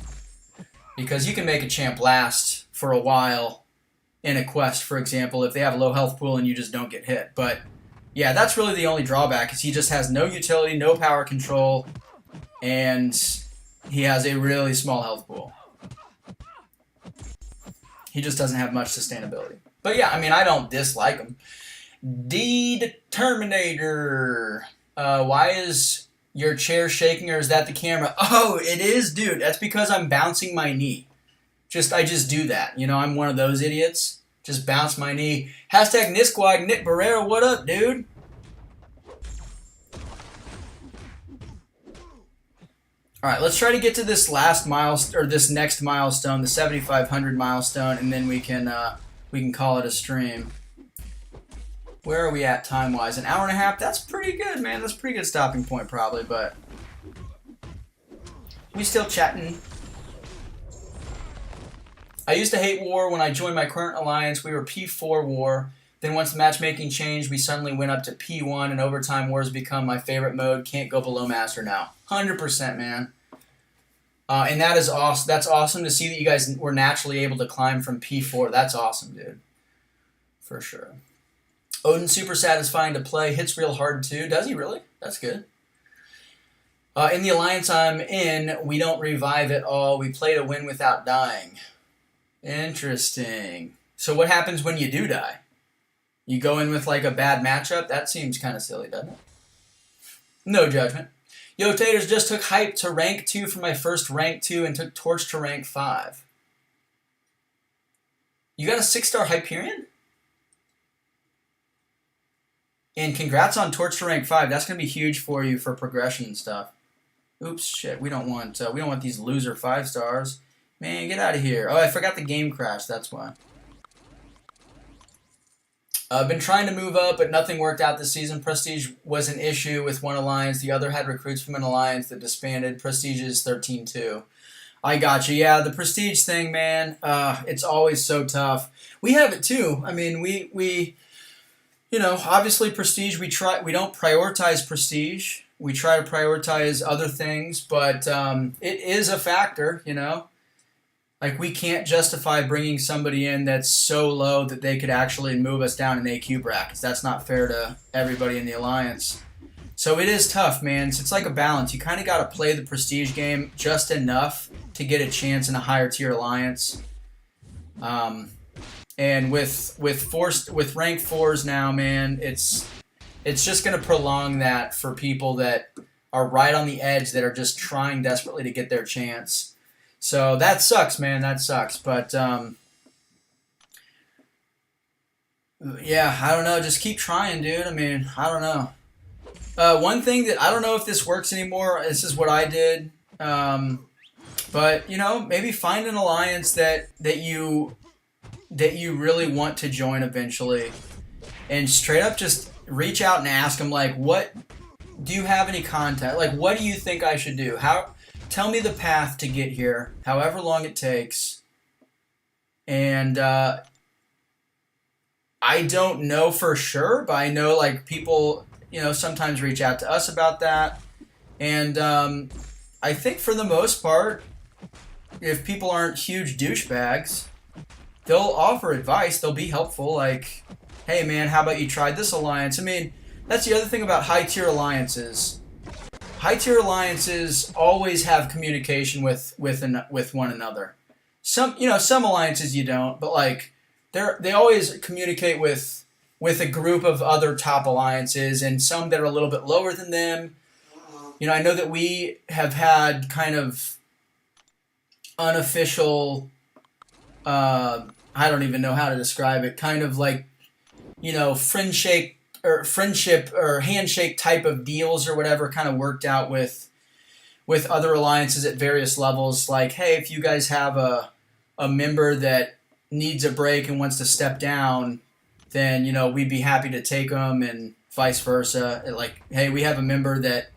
Because you can make a champ last for a while in a quest, for example, if they have a low health pool and you just don't get hit. But yeah, that's really the only drawback, is he just has no utility, no power control, and he has a really small health pool. He just doesn't have much sustainability. But yeah, I mean, I don't dislike him. D-Determinator. Why is your chair shaking, or is that the camera? Oh, it is, dude. That's because I'm bouncing my knee. I just do that. You know, I'm one of those idiots. Just bounce my knee. Hashtag Nisquad. Nick Barrera, what up, dude? All right, let's try to get to this last milestone, or this next milestone, the 7,500 milestone, and then we can call it a stream. Where are we at time-wise? An hour and a half? That's pretty good, man. That's a pretty good stopping point, probably, but we still chatting. I used to hate war. When I joined my current alliance, we were P4 war. Then once the matchmaking changed, we suddenly went up to P1, and overtime wars become my favorite mode. Can't go below master now. 100%, man. And that is awesome. That's awesome to see that you guys were naturally able to climb from P4. That's awesome, dude. For sure. Odin, super satisfying to play. Hits real hard, too. Does he really? That's good. In the alliance I'm in, we don't revive at all. We play to win without dying. Interesting. So what happens when you do die? You go in with like a bad matchup? That seems kind of silly, doesn't it? No judgment. Yo, Taters, just took hype to rank 2 for my first rank 2 and took torch to rank 5. You got a 6-star Hyperion? And congrats on torch to rank 5. That's going to be huge for you for progression and stuff. Oops, shit. We don't want these loser 5 stars. Man, get out of here. Oh, I forgot the game crashed. That's why. I've been trying to move up, but nothing worked out this season. Prestige was an issue with one alliance. The other had recruits from an alliance that disbanded. Prestige is 13-2. I got you. Yeah, the prestige thing, man. It's always so tough. We have it too. I mean, we you know, obviously prestige. We don't prioritize prestige. We try to prioritize other things, but it is a factor. You know. Like, we can't justify bringing somebody in that's so low that they could actually move us down in AQ brackets. That's not fair to everybody in the alliance. So it is tough, man. So it's like a balance. You kind of got to play the prestige game just enough to get a chance in a higher tier alliance. And with rank 4s now, man, it's just going to prolong that for people that are right on the edge, that are just trying desperately to get their chance. So that sucks, man. That sucks. But Yeah, I don't know. Just keep trying, dude. I mean, I don't know. One thing that I don't know if this works anymore. This is what I did. But you know, maybe find an alliance that you really want to join eventually, and straight up just reach out and ask them like, what do you have any contact? Like, what do you think I should do? Tell me the path to get here, however long it takes. And I don't know for sure, but I know like people, sometimes reach out to us about that. And I think for the most part, if people aren't huge douchebags, they'll offer advice. They'll be helpful. Like, hey man, how about you try this alliance? I mean, that's the other thing about high tier alliances. High tier alliances always have communication with one another. Some alliances you don't, but like they always communicate with a group of other top alliances, and some that are a little bit lower than them. I know that we have had kind of unofficial, I don't even know how to describe it, kind of like, friendship or handshake type of deals or whatever, kind of worked out with other alliances at various levels. Like, hey, if you guys have a member that needs a break and wants to step down, then, we'd be happy to take them, and vice versa. Like, hey, we have a member that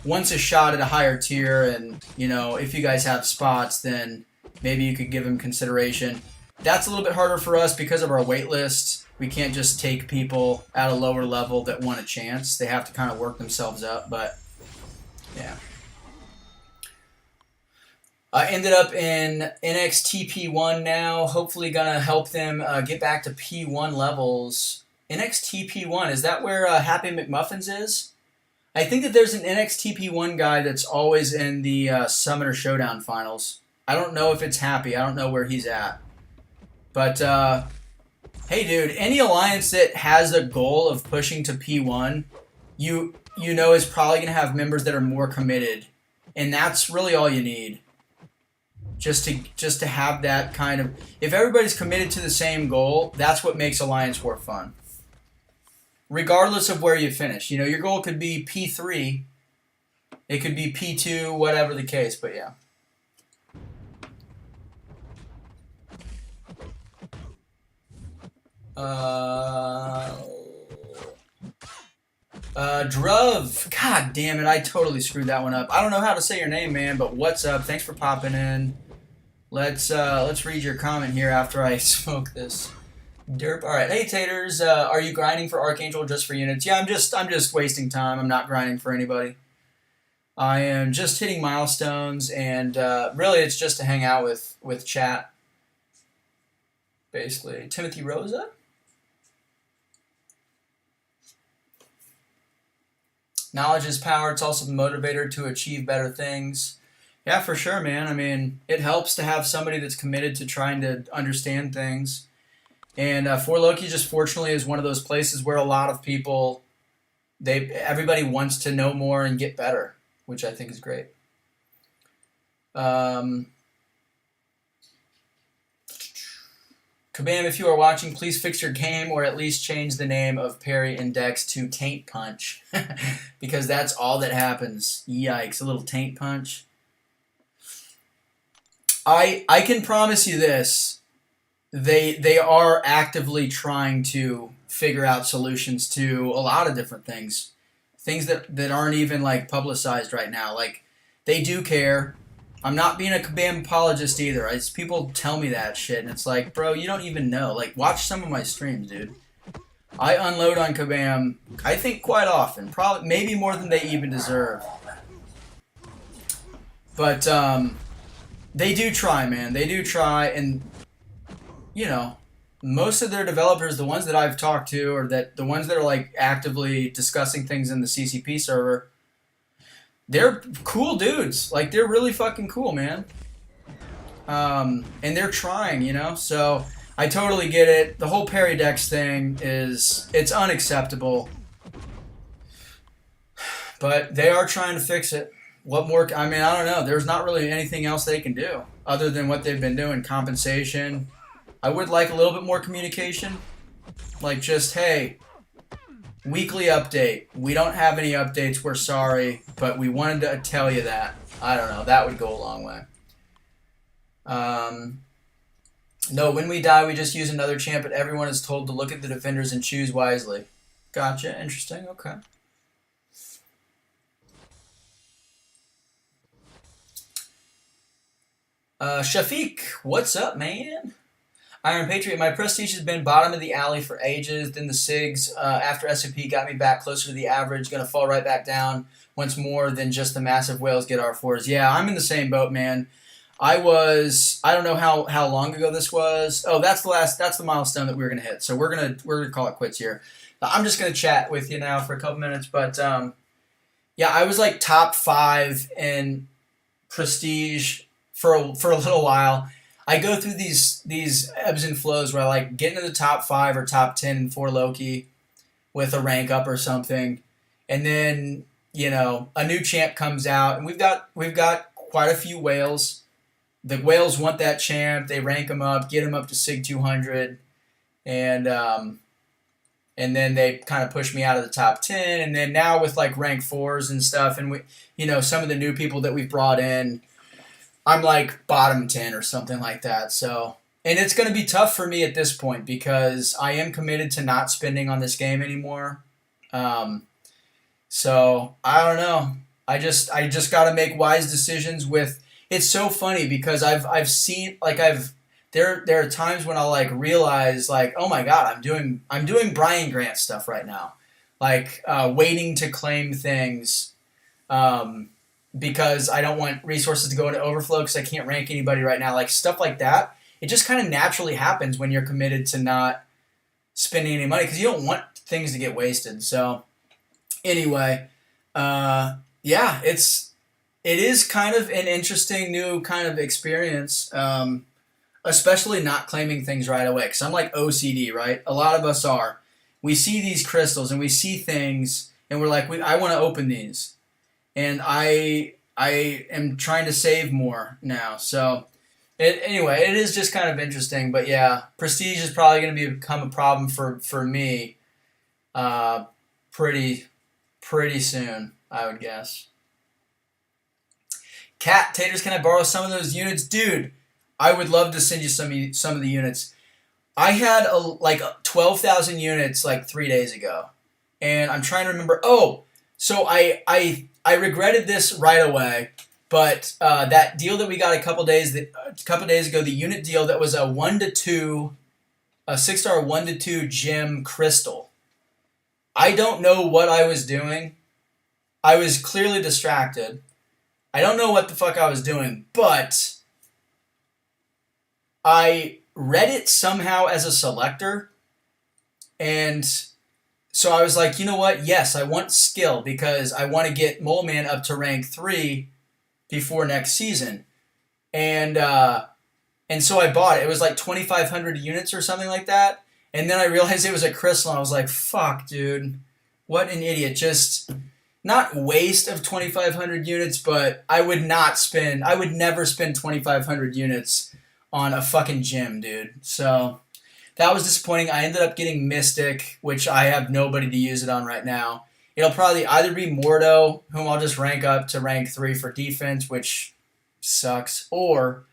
wants a shot at a higher tier, and, if you guys have spots, then maybe you could give them consideration. That's a little bit harder for us because of our wait list. We can't just take people at a lower level that want a chance. They have to kind of work themselves up, but yeah. I ended up in NXTP1 now. Hopefully gonna help them get back to P1 levels. NXTP1, is that where Happy McMuffins is? I think that there's an NXTP1 guy that's always in the Summoner Showdown finals. I don't know if it's Happy. I don't know where he's at. But, hey dude, any alliance that has a goal of pushing to P1, you know is probably going to have members that are more committed. And that's really all you need. Just to have that kind of... If everybody's committed to the same goal, that's what makes Alliance War fun. Regardless of where you finish. Your goal could be P3. It could be P2, whatever the case, but yeah. Druv. God damn it, I totally screwed that one up. I don't know how to say your name, man, but what's up? Thanks for popping in. Let's read your comment here after I smoke this derp. All right, hey taters, are you grinding for Archangel just for units? Yeah, I'm just wasting time. I'm not grinding for anybody. I am just hitting milestones, and really it's just to hang out with chat. Basically, Timothy Rosa. Knowledge is power. It's also the motivator to achieve better things. Yeah, for sure, man. I mean, it helps to have somebody that's committed to trying to understand things. And For Loki just fortunately is one of those places where a lot of people, everybody wants to know more and get better, which I think is great. Kabam, if you are watching, please fix your game or at least change the name of Parry Index to Taint Punch. Because that's all that happens. Yikes, a little Taint Punch. I can promise you this. They are actively trying to figure out solutions to a lot of different things. Things that aren't even like publicized right now. Like, they do care. I'm not being a Kabam apologist either. People tell me that shit, and it's like, bro, you don't even know. Like, watch some of my streams, dude. I unload on Kabam, I think, quite often. Probably, maybe more than they even deserve. But, they do try, man. They do try, and, most of their developers, the ones that I've talked to, or the ones that are, like, actively discussing things in the CCP server, they're cool dudes. Like, they're really fucking cool, man. And they're trying, So, I totally get it. The whole Parry Dex thing it's unacceptable. But they are trying to fix it. What more? I mean, I don't know. There's not really anything else they can do other than what they've been doing. Compensation. I would like a little bit more communication. Like, just, hey, weekly update. We don't have any updates. We're sorry, but we wanted to tell you that. I don't know. That would go a long way. No, when we die, we just use another champ, but everyone is told to look at the defenders and choose wisely. Gotcha. Interesting. Okay. Shafiq, what's up, man? Iron Patriot, my prestige has been bottom of the alley for ages. Then the SIGs after S&P got me back closer to the average. Going to fall right back down once more than just the massive whales get R4s. Yeah, I'm in the same boat, man. I don't know how long ago this was. Oh, that's the milestone that we were going to hit. So we're gonna call it quits here. I'm just going to chat with you now for a couple minutes. But yeah, I was like top 5 in prestige for a little while. I go through these ebbs and flows where I like get into the top 5 or top 10 in 4 Loki with a rank up or something, and then a new champ comes out, and we've got quite a few whales. The whales want that champ. They rank him up, get him up to Sig 200, and then they kind of push me out of the top 10. And then now with like rank 4s and stuff, and some of the new people that we've brought in, I'm like bottom 10 or something like that. So, and it's going to be tough for me at this point because I am committed to not spending on this game anymore. So I don't know. I just got to make wise decisions with. It's so funny because I've seen like there are times when I'll like realize like, oh my God, I'm doing Brian Grant stuff right now, like waiting to claim things. Because I don't want resources to go into overflow because I can't rank anybody right now. Like stuff like that, it just kind of naturally happens when you're committed to not spending any money because you don't want things to get wasted. So anyway, yeah, it is kind of an interesting new kind of experience, especially not claiming things right away because I'm like OCD, right? A lot of us are. We see these crystals and we see things and we're like, I want to open these. And I am trying to save more now. So, anyway, it is just kind of interesting. But yeah, prestige is probably going to become a problem for me pretty soon, I would guess. Cat, taters, can I borrow some of those units? Dude, I would love to send you some of the units. I had like 12,000 units like 3 days ago. And I'm trying to remember. Oh, so I regretted this right away, but that deal that we got a couple days ago, the unit deal that was a 1-2, a 6-star 1-2 gem crystal. I don't know what I was doing. I was clearly distracted. I don't know what the fuck I was doing, but I read it somehow as a selector, and so I was like, you know what? Yes, I want skill because I want to get Mole Man up to rank 3 before next season. And so I bought it. It was like 2,500 units or something like that. And then I realized it was a crystal, and I was like, fuck, dude. What an idiot. Just not waste of 2,500 units, but I would never spend 2,500 units on a fucking gym, dude. So that was disappointing. I ended up getting Mystic, which I have nobody to use it on right now. It'll probably either be Mordo, whom I'll just rank up to rank 3 for defense, which sucks, or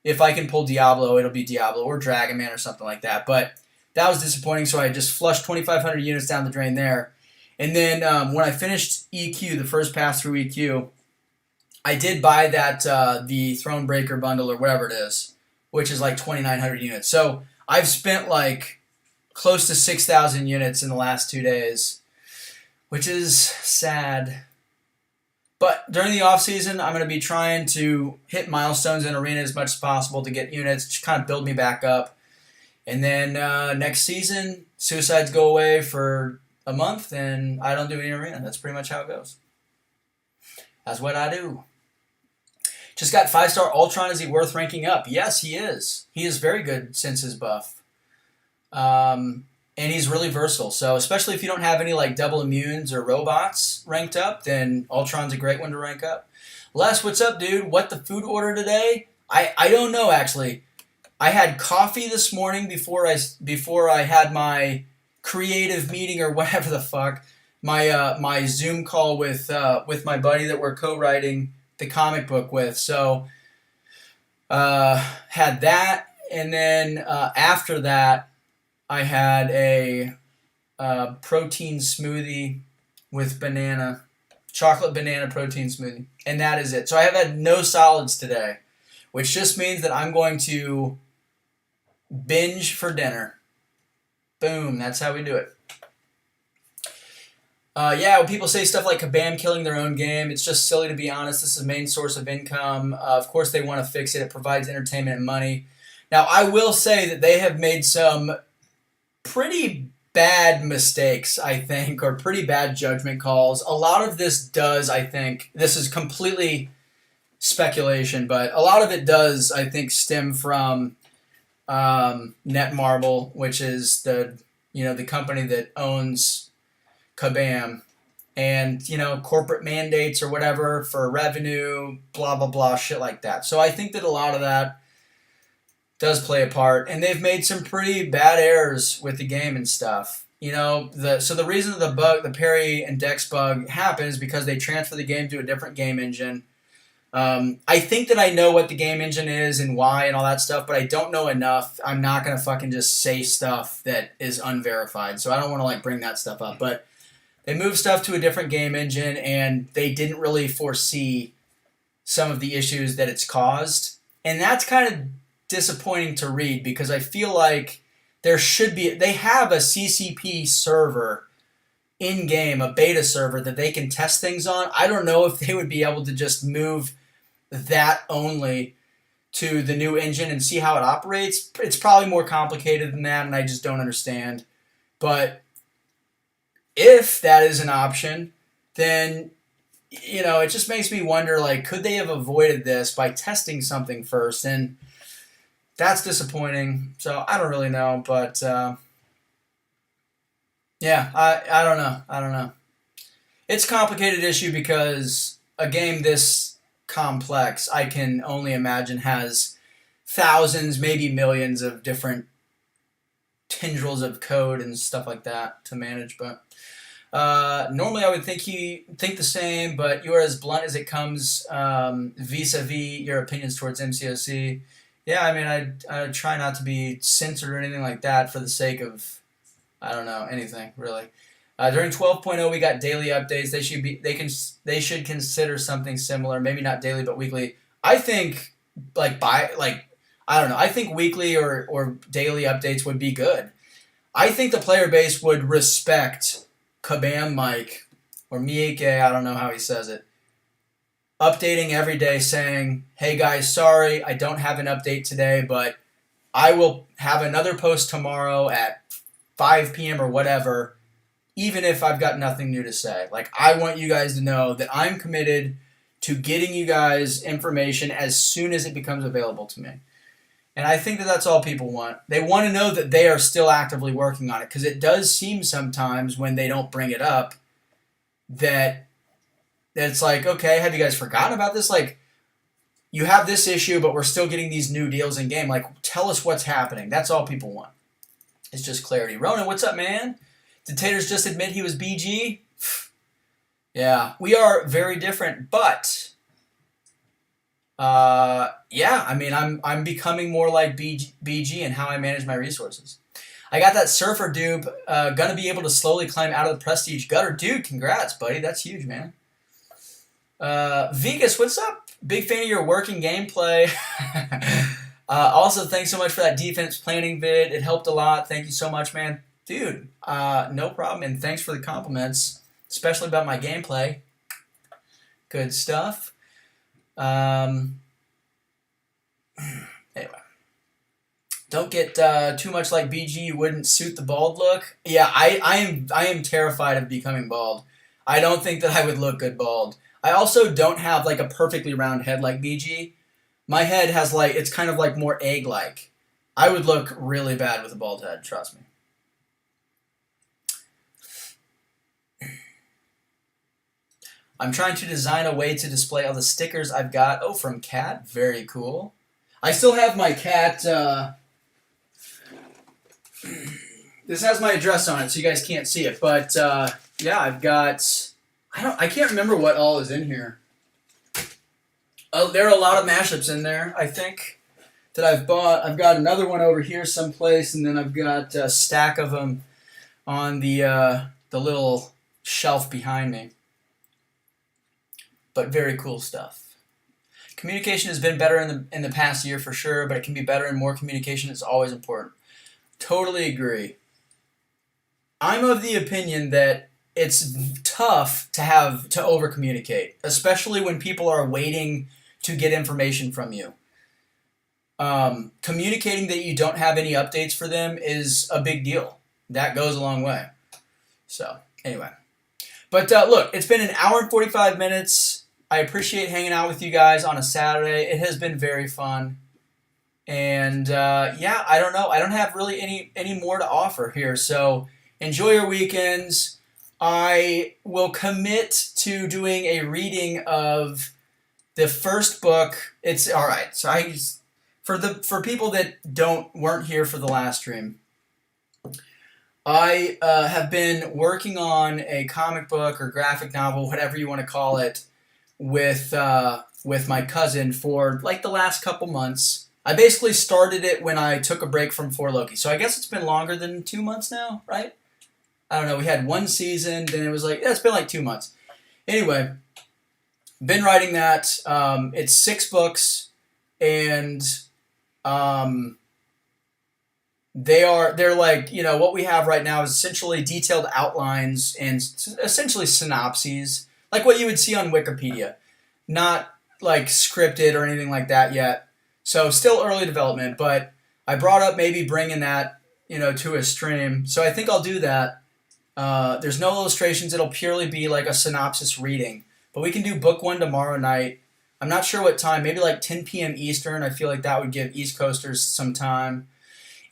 if I can pull Diablo, it'll be Diablo or Dragon Man or something like that. But that was disappointing, so I just flushed 2,500 units down the drain there. And then when I finished EQ, the first pass through EQ, I did buy that the Thronebreaker bundle or whatever it is, which is like 2,900 units. So I've spent like close to 6,000 units in the last 2 days, which is sad. But during the off season, I'm going to be trying to hit milestones in Arena as much as possible to get units to kind of build me back up. And then next season, suicides go away for a month, and I don't do any Arena. That's pretty much how it goes. That's what I do. Just got 5-star Ultron. Is he worth ranking up? Yes, he is. He is very good since his buff. And he's really versatile. So especially if you don't have any like double immunes or robots ranked up, then Ultron's a great one to rank up. Les, what's up, dude? What the food order today? I don't know, actually. I had coffee this morning before I had my creative meeting or whatever the fuck, my Zoom call with my buddy that we're co-writing the comic book with. So had that, and then after that, I had a protein smoothie with chocolate banana protein smoothie, and that is it. So I have had no solids today, which just means that I'm going to binge for dinner. Boom, that's how we do it. When people say stuff like Kabam killing their own game, it's just silly, to be honest. This is the main source of income. Of course they want to fix it. It provides entertainment and money. Now, I will say that they have made some pretty bad mistakes, I think, or pretty bad judgment calls. A lot of this does, I think, this is completely speculation, but a lot of it does, I think, stem from Netmarble, which is the company that owns Kabam, and corporate mandates or whatever for revenue, blah blah blah, shit like that. So I think that a lot of that does play a part, and they've made some pretty bad errors with the game and stuff. The reason that the parry and dex bug happens is because they transfer the game to a different game engine. I think that I know what the game engine is and why and all that stuff, but I don't know enough. I'm not gonna fucking just say stuff that is unverified, so I don't want to bring that stuff up. But they moved stuff to a different game engine, and they didn't really foresee some of the issues that it's caused, and that's kind of disappointing to read, because I feel like they have a CCP server in game, a beta server that they can test things on. I don't know if they would be able to just move that only to the new engine and see how it operates. It's probably more complicated than that, and I just don't understand. But if that is an option, then it just makes me wonder, could they have avoided this by testing something first? And that's disappointing. So I don't really know, but I don't know. It's a complicated issue because a game this complex, I can only imagine, has thousands, maybe millions of different tendrils of code and stuff like that to manage. But normally I would think the same, but you are as blunt as it comes vis-a-vis your opinions towards MCOC. Yeah, I mean, I try not to be censored or anything like that for the sake of, I don't know, anything really. During 12.0, we got daily updates. They should consider something similar, maybe not daily but weekly. I think I don't know. I think weekly or daily updates would be good. I think the player base would respect Kabam Mike or mcoc, I don't know how he says it, updating every day saying, hey guys, sorry, I don't have an update today, but I will have another post tomorrow at 5 p.m. or whatever, even if I've got nothing new to say. I want you guys to know that I'm committed to getting you guys information as soon as it becomes available to me. And I think that that's all people want. They want to know that they are still actively working on it, because it does seem sometimes when they don't bring it up that it's okay, have you guys forgotten about this? You have this issue, but we're still getting these new deals in game. Tell us what's happening. That's all people want. It's just clarity. Ronan, what's up, man? Did Taters just admit he was BG? Yeah, we are very different, but I mean, I'm becoming more like BG in how I manage my resources. I got that surfer dupe, gonna be able to slowly climb out of the prestige gutter. Dude, congrats, buddy. That's huge, man. Vegas, what's up? Big fan of your working gameplay. Also, thanks so much for that defense planning vid. It helped a lot. Thank you so much, man. Dude, no problem. And thanks for the compliments, especially about my gameplay. Good stuff. Anyway. Don't get too much like BG. You wouldn't suit the bald look. Yeah, I am terrified of becoming bald. I don't think that I would look good bald. I also don't have a perfectly round head like BG. My head has it's kind of more egg-like. I would look really bad with a bald head, trust me. I'm trying to design a way to display all the stickers I've got. Oh, from Cat? Very cool. I still have my cat. This has my address on it, so you guys can't see it. But yeah, I've got. I can't remember what all is in here. Oh, there are a lot of mashups in there, I think, that I've bought. I've got another one over here someplace, and then I've got a stack of them on the little shelf behind me. But very cool stuff. Communication has been better in the past year for sure, but it can be better, and more communication is always important. Totally agree. I'm of the opinion that it's tough to over communicate, especially when people are waiting to get information from you. Communicating that you don't have any updates for them is a big deal. That goes a long way. So, anyway. But look, it's been an hour and 45 minutes. I appreciate hanging out with you guys on a Saturday. It has been very fun. And yeah, I don't know. I don't have really any more to offer here. So enjoy your weekends. I will commit to doing a reading of the first book. It's all right. So for people that weren't here for the last stream, I have been working on a comic book or graphic novel, whatever you want to call it, with my cousin for like the last couple months. I basically started it when I took a break from For Loki. So I guess it's been longer than 2 months now, right? I don't know. We had one season, then it was like, yeah, it's been like 2 months. Anyway, been writing that. It's 6 books, and they're like, you know, what we have right now is essentially detailed outlines and essentially synopses, like what you would see on Wikipedia. Not like scripted or anything like that yet. So still early development, but I brought up maybe bringing that, you know, to a stream. So I think I'll do that. There's no illustrations. It'll purely be like a synopsis reading. But we can do book 1 tomorrow night. I'm not sure what time. Maybe like 10 p.m. Eastern. I feel like that would give East Coasters some time.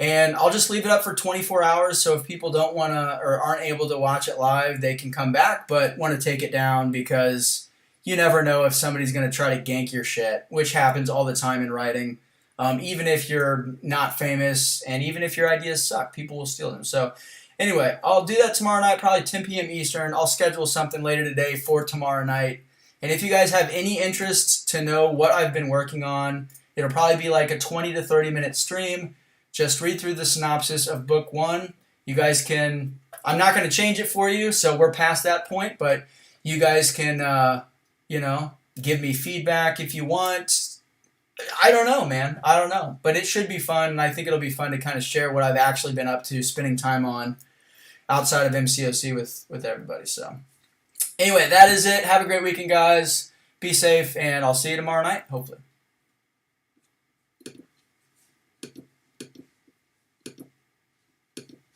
And I'll just leave it up for 24 hours. So if people don't want to or aren't able to watch it live, they can come back, but want to take it down because you never know if somebody's going to try to gank your shit, which happens all the time in writing. Even if you're not famous and even if your ideas suck, people will steal them. So anyway, I'll do that tomorrow night, probably 10 p.m. Eastern. I'll schedule something later today for tomorrow night. And if you guys have any interest to know what I've been working on, it'll probably be like a 20 to 30 minute stream. Just read through the synopsis of book 1. You guys can, I'm not going to change it for you, so we're past that point, but you guys can, you know, give me feedback if you want. I don't know, man. I don't know. But it should be fun, and I think it'll be fun to kind of share what I've actually been up to, spending time on outside of MCOC with everybody. So anyway, that is it. Have a great weekend, guys. Be safe, and I'll see you tomorrow night, hopefully.